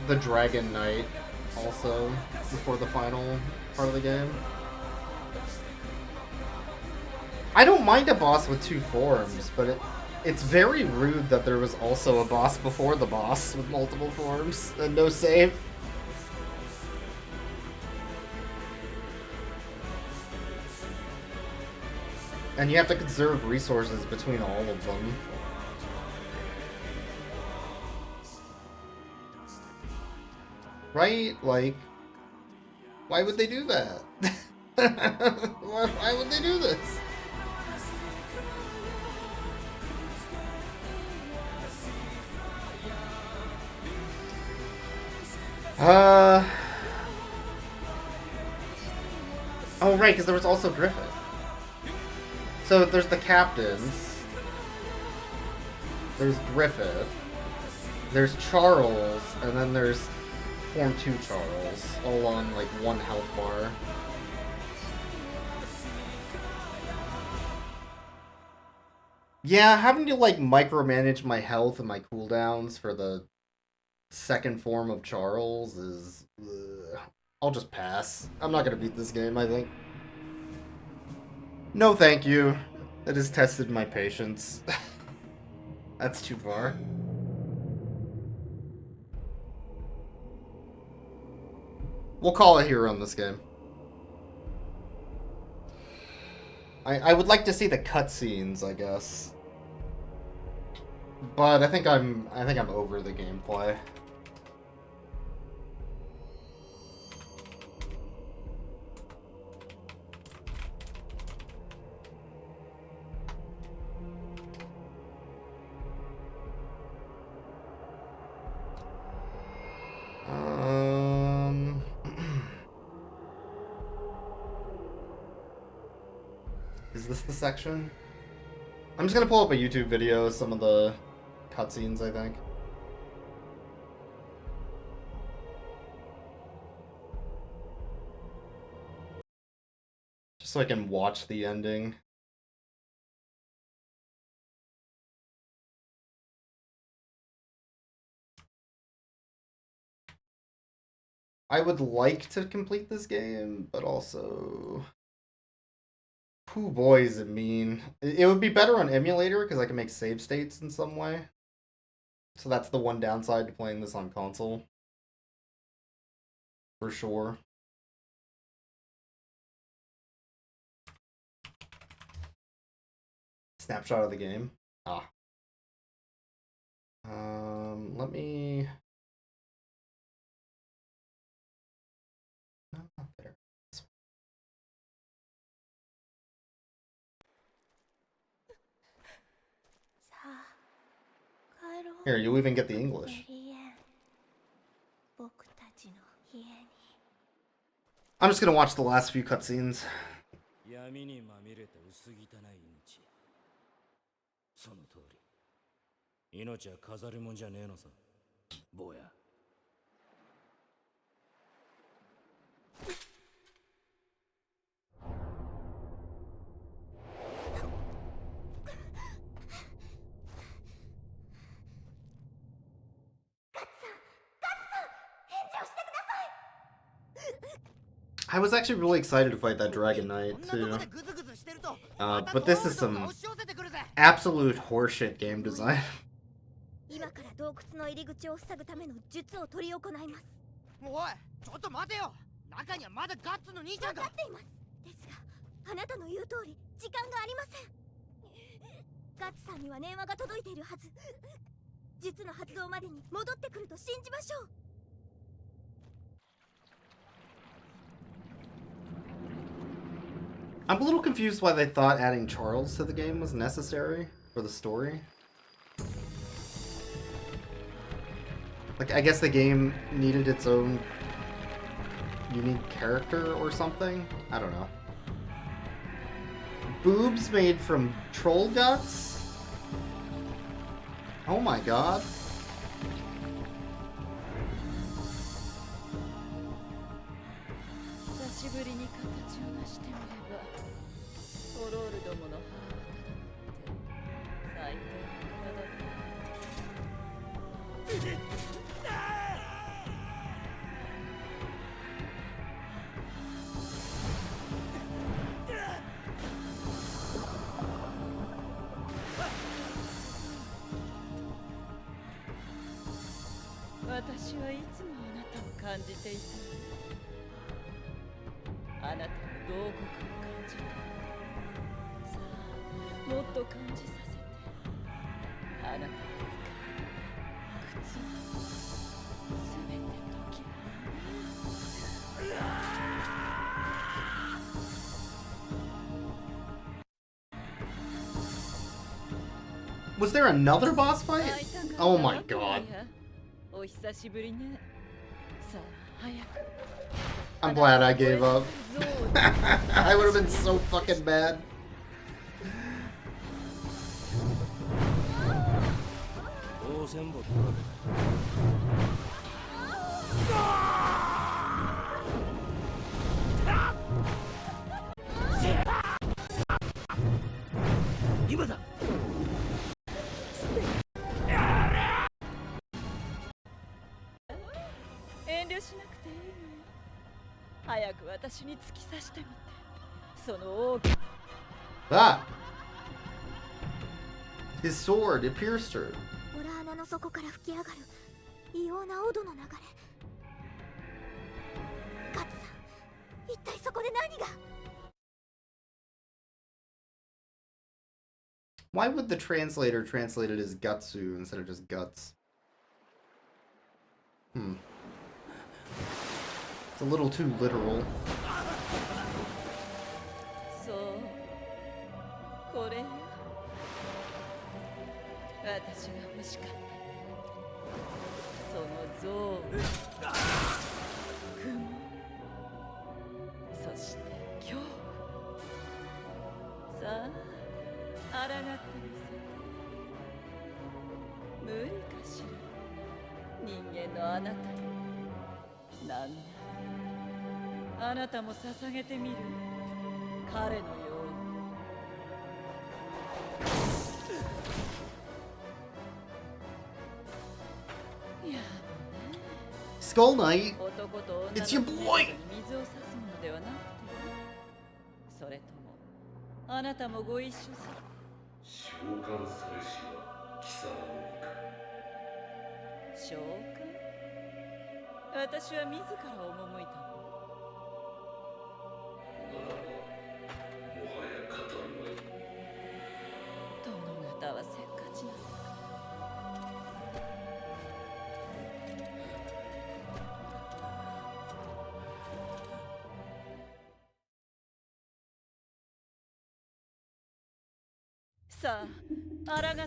the Dragon Knight also before the final part of the game. I don't mind a boss with 2 forms, but it's very rude that there was also a boss before the boss with multiple forms and no save. And you have to conserve resources between all of them. Right? Like, why would they do that? Why would they do this? Oh, right, because there was also Griffith. So there's the captains. There's Griffith. There's Charles, and then there's Form 2 Charles, all on like 1 health bar. Yeah, having to like micromanage my health and my cooldowns for the second form of Charles is... I'll just pass. I'm not gonna beat this game, I think. No thank you. It has tested my patience. That's too far. We'll call it here on this game. I would like to see the cutscenes, I guess. But I think I'm over the gameplay. Is this the section? I'm just gonna pull up a YouTube video of some of the cutscenes, I think. Just so I can watch the ending. I would like to complete this game, but also... Pooh boy, is it mean. It would be better on emulator, because I can make save states in some way. So that's the one downside to playing this on console. For sure. Snapshot of the game. Ah. Let me... No, not there. Here, you'll even get the English. I'm just gonna watch the last few cutscenes. 闇にまみれた薄汚い命。その通り。命は飾り物じゃねえのさ。坊や。I was actually really excited to fight that Dragon Knight, too. But this is some absolute horseshit game design. 今から洞窟の入り口を塞ぐための術を執り行います。おい、ちょっと待てよ。中にはまだガッツの兄ちゃんが。分かっています。ですが、あなたの言う通り時間がありません。ガッツさんには電話が届いているはず。術の発動までに戻ってくると信じましょう。I'm a little confused why they thought adding Charles to the game was necessary for the story. Like, I guess the game needed its own unique character or something? I don't know. Boobs made from troll guts? Oh my god. Was there another boss fight? Oh my god. I'm glad I gave up. I would have been so fucking bad. Ah! His sword, it pierced her. Why would the translator translate it as Gutsu instead of just guts? It's a little too literal. Skull Knight, it's your boy.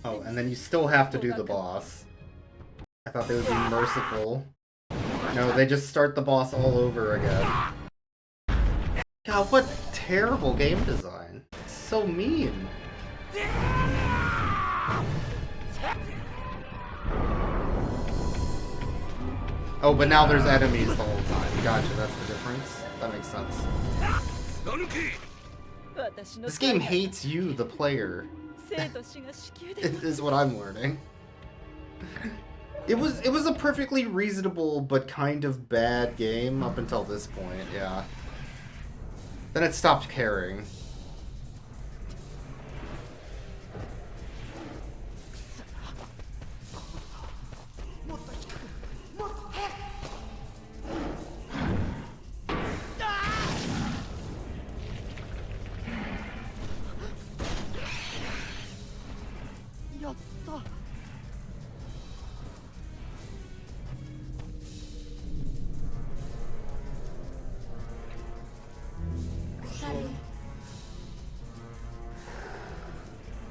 Oh, and then you still have to do the boss. I thought they would be merciful. No, they just start the boss all over again. God, what terrible game design. It's so mean. Oh, but now there's enemies the whole time. Gotcha, that's the difference. That makes sense. This game hates you, the player. Is what I'm learning. It was a perfectly reasonable but kind of bad game up until this point, yeah. Then it stopped caring. やった。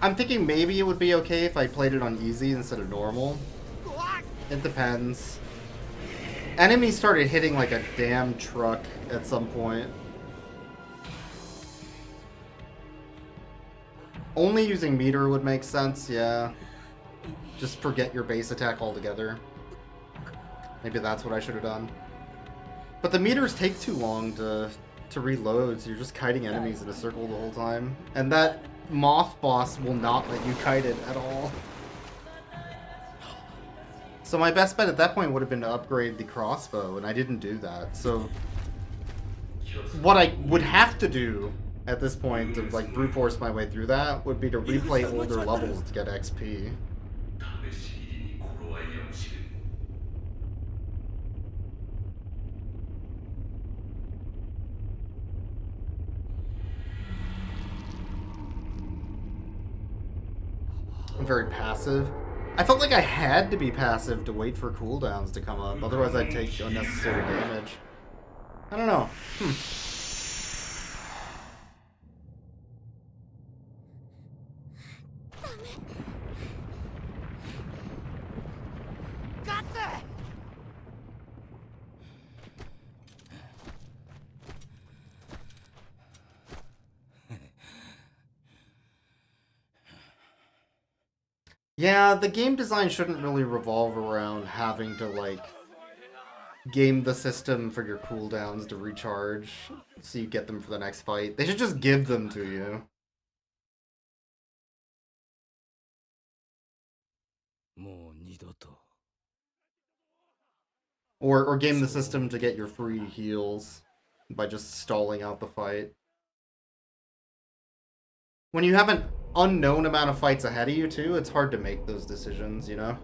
I'm thinking maybe it would be okay if I played it on easy instead of normal. It depends. Enemies started hitting like a damn truck at some point. Only using meter would make sense, yeah. Just forget your base attack altogether. Maybe that's what I should have done. But the meters take too long to reload, so you're just kiting enemies in a circle the whole time. And that moth boss will not let you kite it at all. So my best bet at that point would have been to upgrade the crossbow, and I didn't do that. So what I would have to do at this point to like brute force my way through that would be to replay older levels to get XP. I'm very passive. I felt like I had to be passive to wait for cooldowns to come up, otherwise I'd take unnecessary damage. I don't know. Yeah, the game design shouldn't really revolve around having to, like, game the system for your cooldowns to recharge so you get them for the next fight. They should just give them to you. Or game the system to get your free heals by just stalling out the fight. When you have an unknown amount of fights ahead of you, too, it's hard to make those decisions, you know?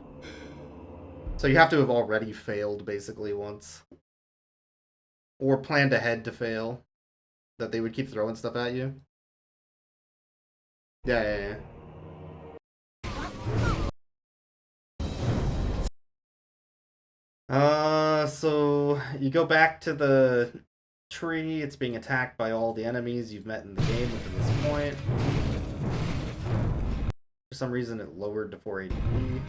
So you have to have already failed, basically, once. Or planned ahead to fail. That they would keep throwing stuff at you. Yeah. So you go back to the tree. It's being attacked by all the enemies you've met in the game up to this point. For some reason, it lowered to 480p.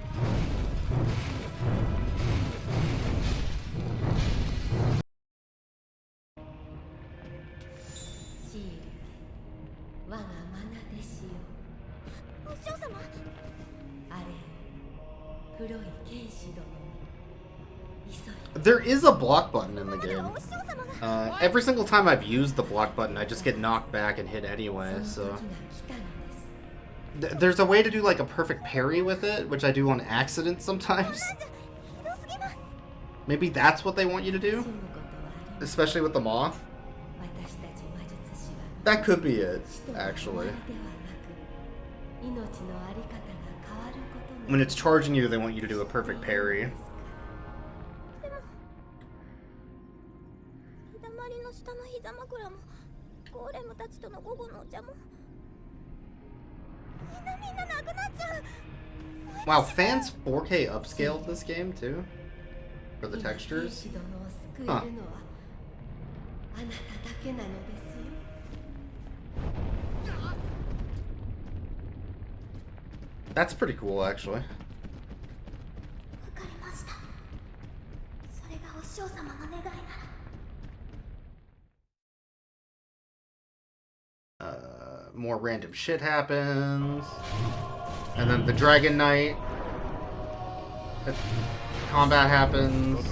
There is a block button in the game. Every single time I've used the block button, I just get knocked back and hit anyway, so... There's a way to do like a perfect parry with it, which I do on accident sometimes. Maybe that's what they want you to do? Especially with the moth? That could be it, actually. When it's charging you, they want you to do a perfect parry. Wow, fans 4K upscaled this game too? For the textures? Huh. That's pretty cool, actually. More random shit happens. And then the Dragon Knight. Combat happens.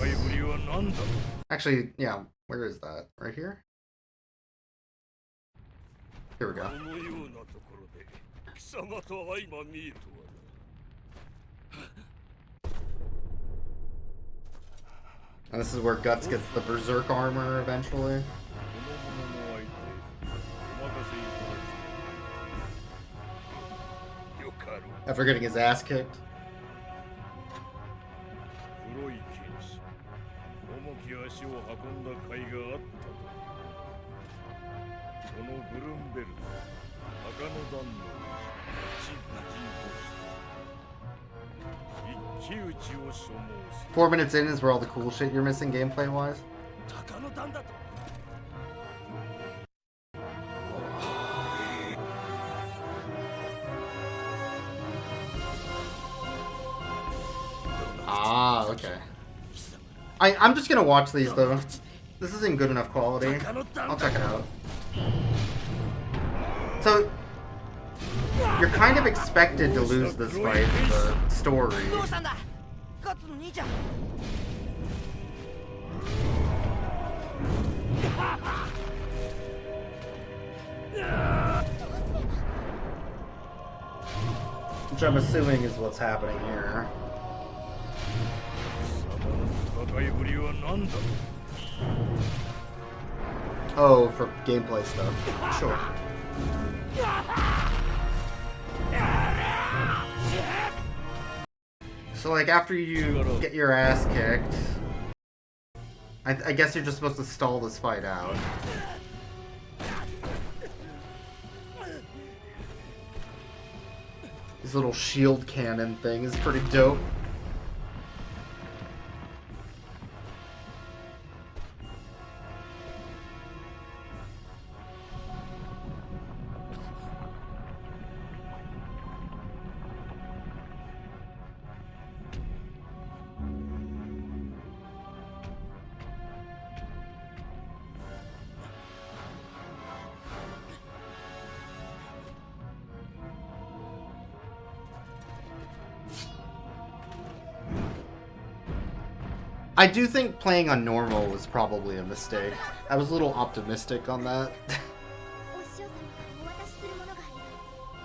Actually, yeah, where is that? Right here? Here we go. And this is where Guts gets the Berserk armor eventually. After getting his ass kicked. 4 minutes in is where all the cool shit you're missing gameplay wise. Ah, okay. I'm just gonna watch these though. This isn't good enough quality. I'll check it out. So, you're kind of expected to lose this fight in the story. どうしたんだガッツの兄ちゃん Which I'm assuming is what's happening here. Oh, for gameplay stuff. Sure. So, like, after you get your ass kicked, I guess you're just supposed to stall this fight out. This little shield cannon thing is pretty dope. I do think playing on normal was probably a mistake. I was a little optimistic on that. お師匠様からお渡しするものがあります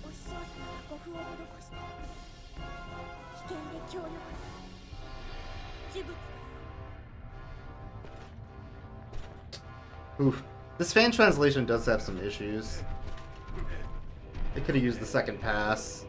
お師匠様が護符を施した危険で強力な呪物です Oof. This fan translation does have some issues. They could have used the second pass.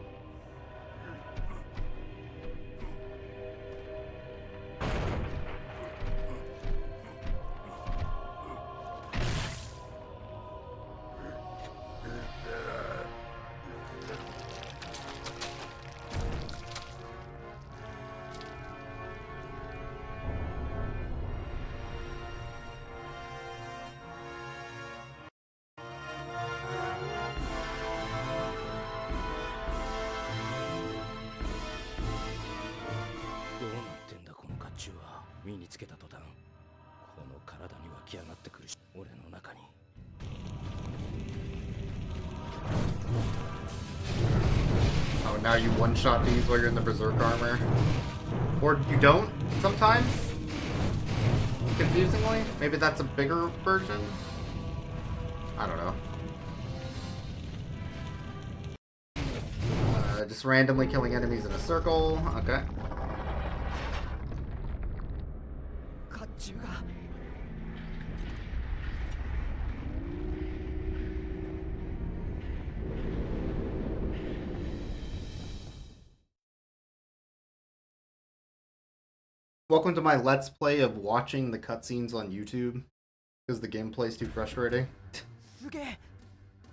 Oh, now you one-shot these while you're in the Berserk armor. Or you don't, sometimes? Confusingly? Maybe that's a bigger version? I don't know. Just randomly killing enemies in a circle. Okay. 甲冑が Welcome to my let's play of watching the cutscenes on YouTube, because the gameplay's too frustrating. すげえ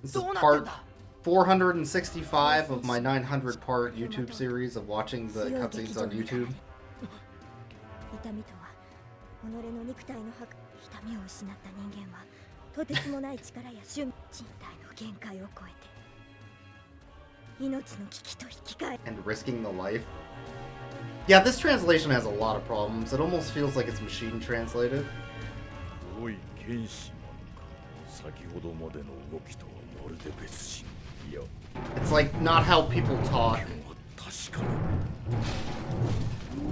This is どうなってん part だ 465 of my 900-part YouTube series of watching the cutscenes on YouTube. 痛みとは己の肉体の破壊痛みを失った人間はとてつもない力や瞬人体の限界を超えて命の危機と引き換え And risking the life. Yeah, this translation has a lot of problems. It almost feels like it's machine translated. おい剣士マンか先ほどまでの動きとはまるで別人いや It's like not how people talk. 確か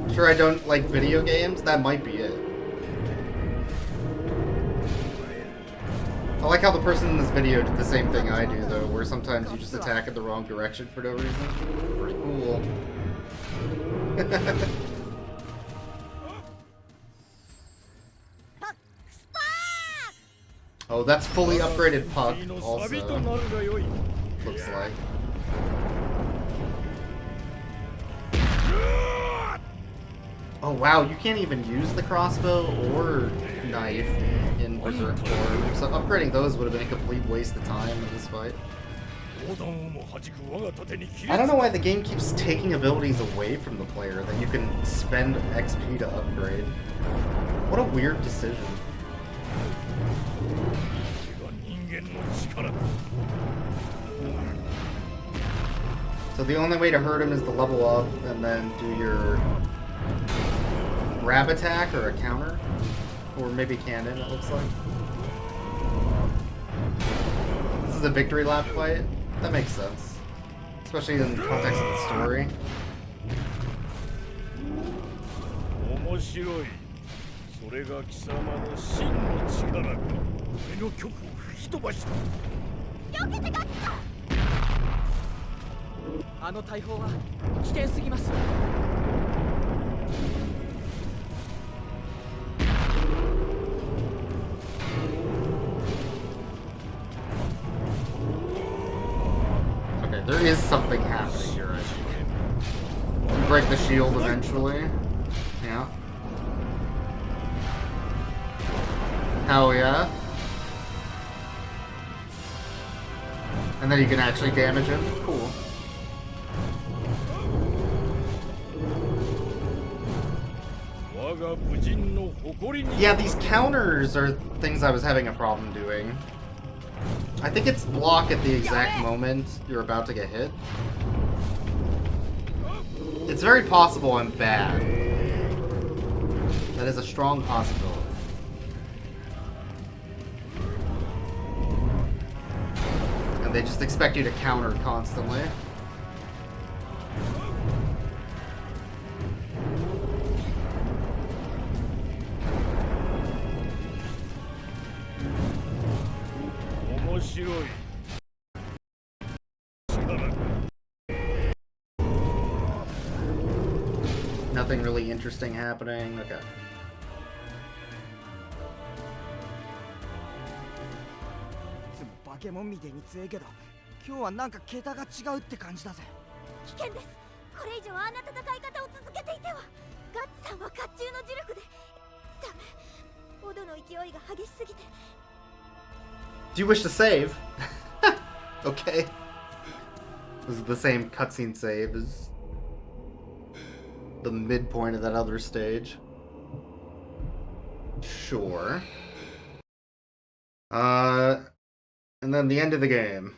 に Sure, I don't like video games. That might be it. I like how the person in this video did the same thing I do, though, where sometimes you just attack in the wrong direction for no reason. Pretty cool. Oh, that's fully upgraded Puck, also. Looks like. Oh wow, you can't even use the crossbow or knife in Berserk form, so upgrading those would have been a complete waste of time in this fight. I don't know why the game keeps taking abilities away from the player that you can spend XP to upgrade. What a weird decision. So the only way to hurt him is to level up and then do your grab attack or a counter? Or maybe cannon, it looks like. This is a victory lap fight? That makes sense. Especially in the context of the story. Okay, there is something happening here, I think. You break the shield eventually. Yeah. Hell yeah. And then you can actually damage him. Cool. Yeah, these counters are things I was having a problem doing. I think it's block at the exact moment you're about to get hit. It's very possible I'm bad. That is a strong possibility. And they just expect you to counter constantly. Nothing really interesting happening. Okay. Do you wish to save? Okay. This is the same cutscene save as the midpoint of that other stage. Sure. And then the end of the game.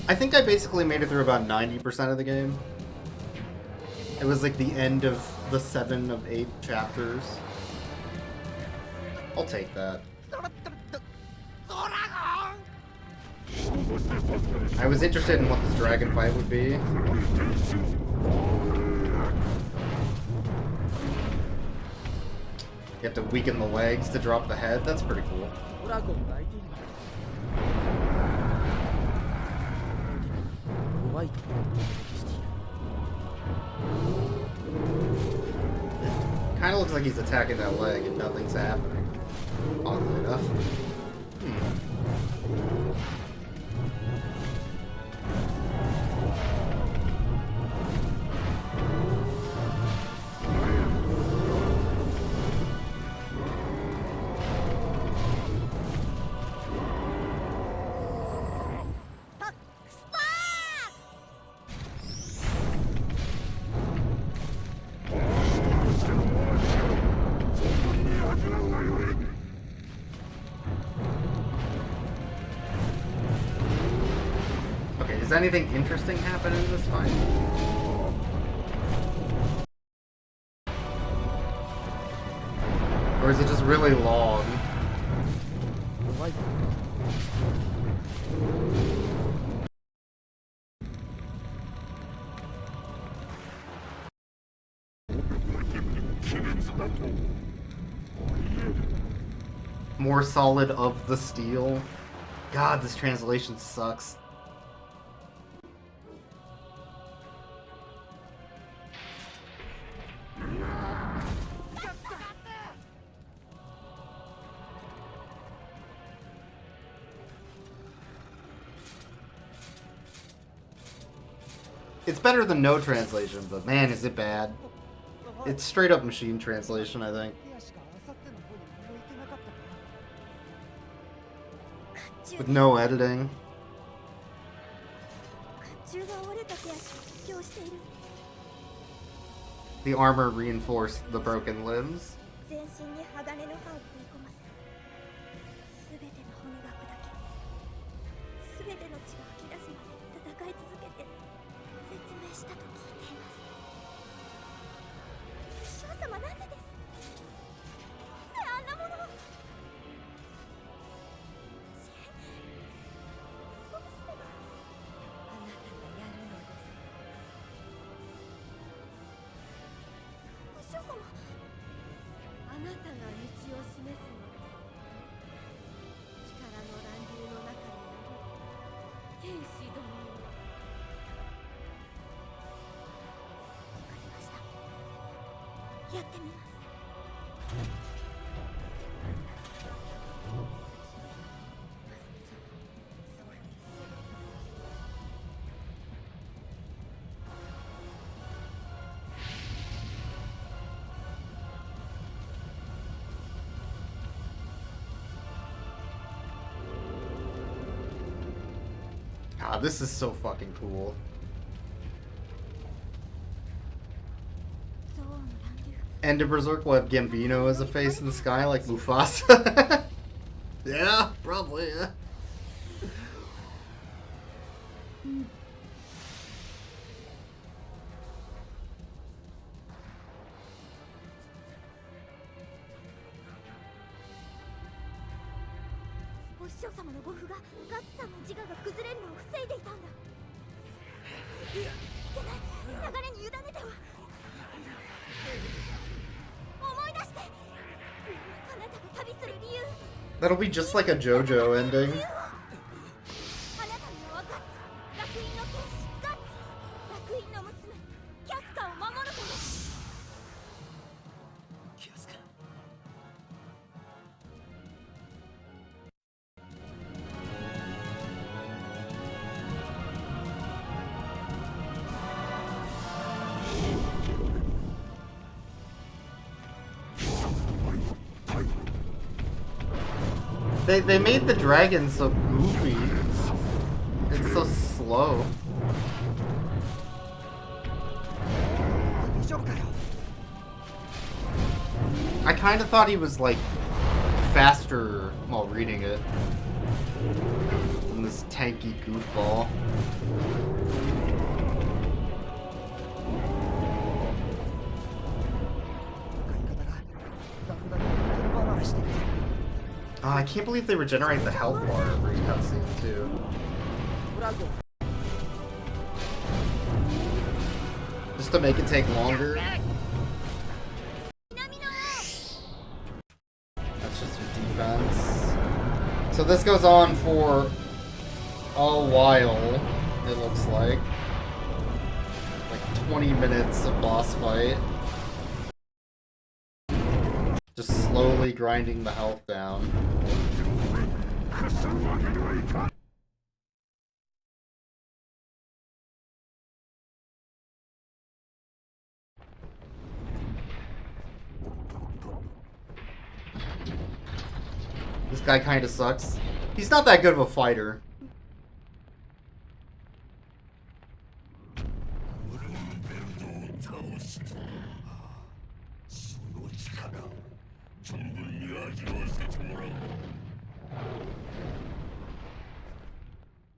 I think I basically made it through about 90% of the game. It was like the end of the 7 of 8 chapters. I'll take that. I was interested in what this dragon fight would be. You have to weaken the legs to drop the head. That's pretty cool. Kind of looks like he's attacking that leg and nothing's happening. Oddly enough. Does anything interesting happen in this fight? Or is it just really long? More solid of the steel. God, this translation sucks. It's better than no translation, but man, is it bad. It's straight up machine translation, I think. With no editing. The armor reinforced the broken limbs. God, this is so fucking cool. End of Berserk will have Gambino as a face in the sky like Mufasa. Yeah, probably, yeah. That'll be just like a JoJo ending. They made the dragon so goofy. It's so slow. I kind of thought he was like faster while reading it than this tanky goofball. Oh, I can't believe they regenerate the health bar every cutscene, too. Just to make it take longer. That's just for defense. So this goes on for a while, it looks like. Like 20 minutes of boss fight. Just slowly grinding the health down. This guy kinda sucks. He's not that good of a fighter.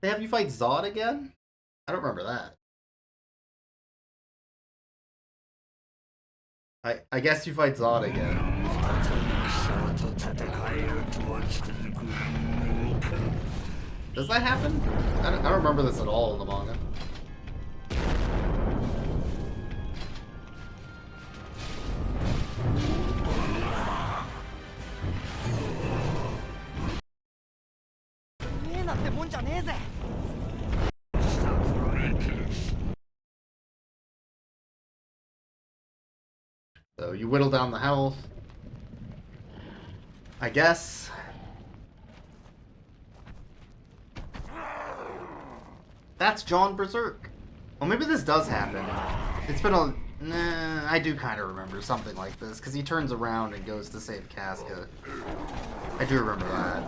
They have you fight Zod again? I don't remember that. I guess you fight Zod again. Does that happen? I don't remember this at all in the manga. ったってもんじゃねえぜ。 So you whittle down the health, I guess. That's John Berserk. Well, maybe this does happen. It's been a... Nah, I do kind of remember something like this, because he turns around and goes to save Casca. I do remember that.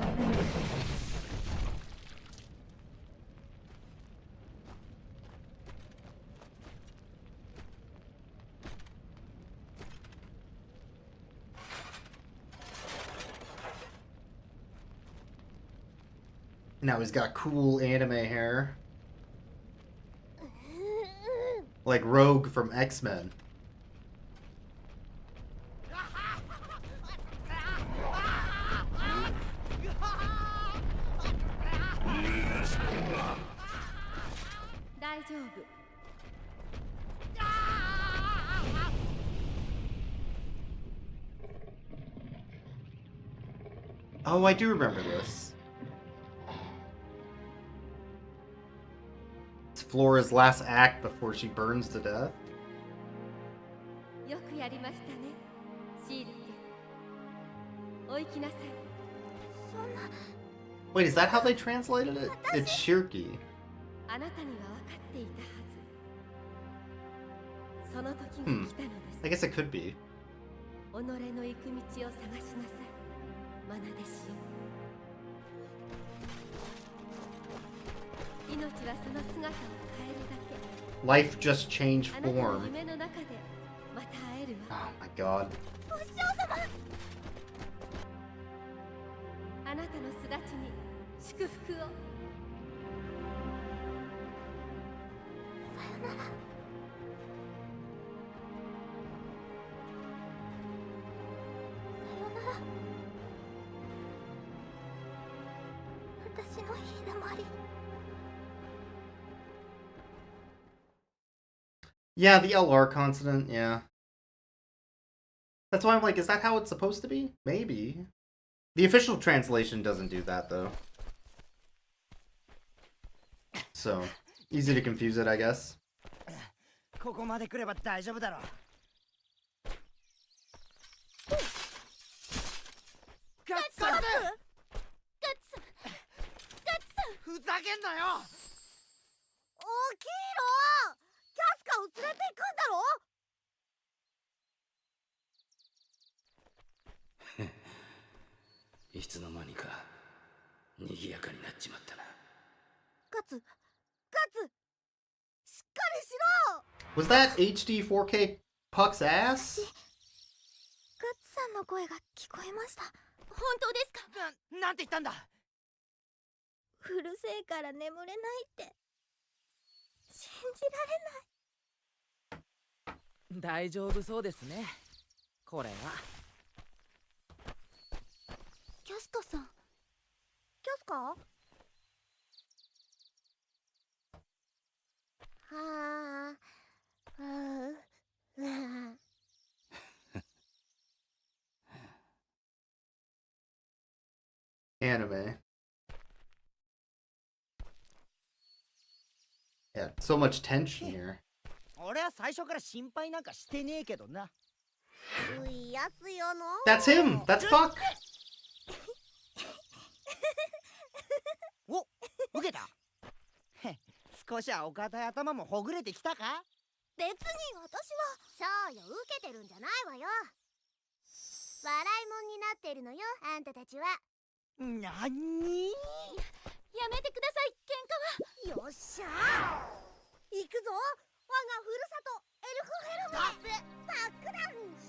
Now he's got cool anime hair. Like Rogue from X-Men. Oh, I do remember this. It's Flora's last act before she burns to death. Wait, is that how they translated it? It's Shirky. I guess it could be. Life just changed form. Oh my god. Yeah, the LR consonant, yeah. That's why I'm like, is that how it's supposed to be? Maybe. The official translation doesn't do that, though. So, easy to confuse it, I guess. ここまで来れば大丈夫だろう。ガッツさん！ふざけんなよ！大きいの！キャスカを連れて行くんだろ？いつの間にか賑やかになっちまったな。ガツ、しっかりしろ！ Was that HD 4K Puck's ass? ガッツさんの声が聞こえました。本当ですか？なんて言ったんだ？うるせえから眠れないって信じられない。大丈夫そうですね。これは。キャスカさん。キャスカ？はあ。Anime. Yeah, so much tension here. 俺は最初から心配なんかしてねえけどな。いいやつよの。That's him! That's Puck! お、受けた。少しはお堅い頭もほぐれてきたか？別に私は。そうよ、受けてるんじゃないわよ。笑いもんになってるのよ、あんたたちは。なに？やめてください、喧嘩は。よっしゃー、行くぞ、我がふるさとエルフヘルムへ。パックダウン出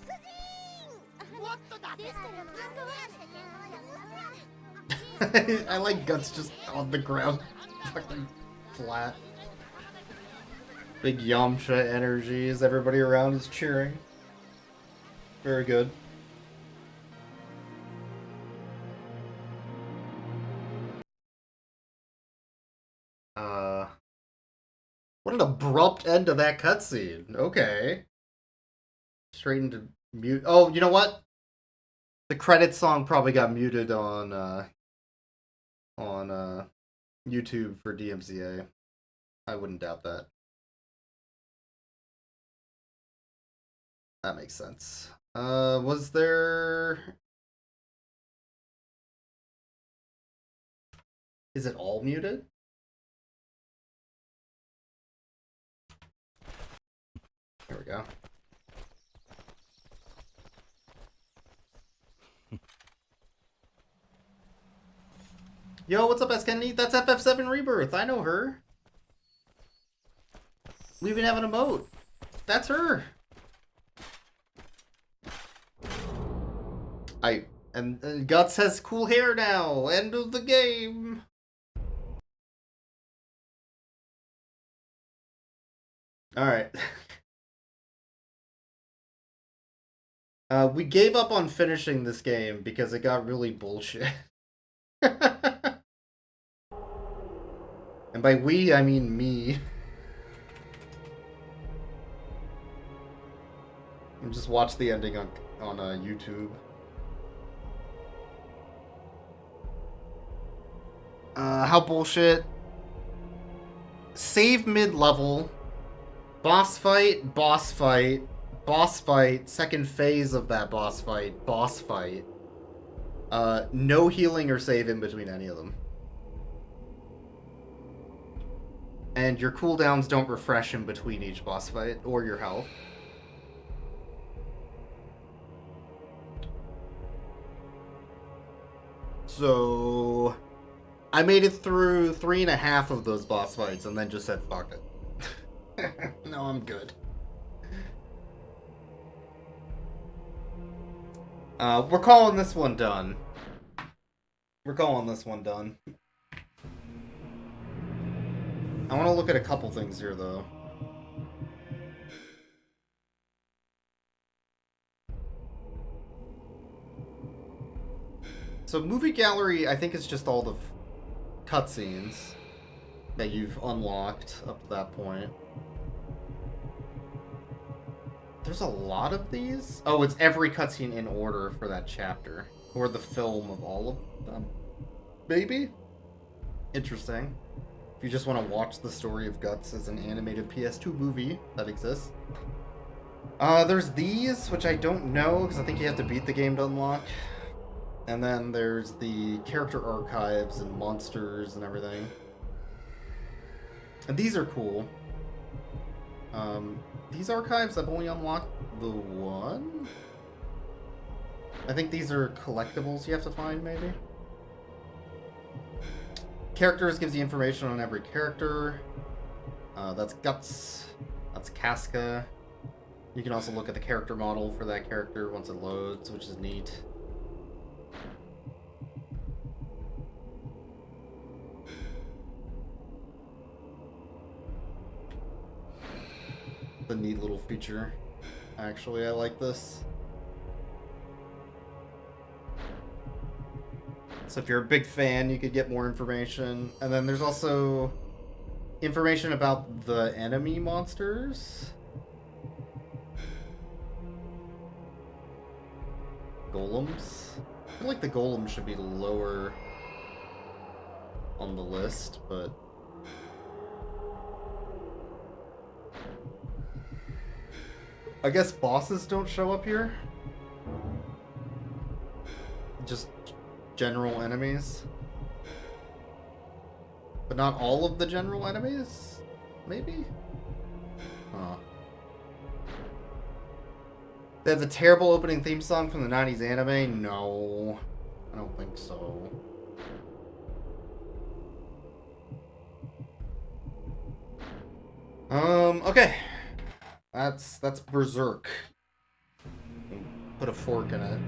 陣。もっとだけ。ですから喧嘩は。 I like Guts just on the ground. Fucking flat. Big Yamcha energy as everybody around is cheering. Very good. What an abrupt end to that cutscene. Okay. Straight into mute. Oh, you know what? The credits song probably got muted on YouTube for DMCA. I wouldn't doubt that. That makes sense. Was there... Is it all muted? There we go. Yo, what's up, S. Kennedy? That's FF7 Rebirth. I know her. We even have an emote. That's her. And Guts has cool hair now. End of the game. Alright. We gave up on finishing this game because it got really bullshit. And by we, I mean me. And just watch the ending on YouTube. How bullshit. Save mid-level. Boss fight, boss fight, boss fight, second phase of that boss fight, boss fight. No healing or save in between any of them. And your cooldowns don't refresh in between each boss fight, or your health. So... I made it through 3.5 of those boss fights and then just said, fuck it. No, I'm good. We're calling this one done. We're calling this one done. I want to look at a couple things here, though. So movie gallery, I think, is just all the cutscenes that you've unlocked up to that point. There's a lot of these? Oh, it's every cutscene in order for that chapter. Or the film of all of them. Maybe? Interesting. If you just want to watch the story of Guts as an animated PS2 movie that exists. There's these, which I don't know, because I think you have to beat the game to unlock. And then there's the character archives and monsters and everything. And these are cool. These archives, I've only unlocked the one? I think these are collectibles you have to find, maybe? Characters gives you information on every character. That's Guts. That's Casca. You can also look at the character model for that character once it loads, which is neat. The neat little feature. Actually, I like this. So if you're a big fan, you could get more information. And then there's also information about the enemy monsters. Golems. I feel like the golem should be lower on the list, but... I guess bosses don't show up here. Just general enemies. But not all of the general enemies? Maybe? Huh. They have the terrible opening theme song from the 90s anime? No. I don't think so. Okay. That's Berserk. Put a fork in it.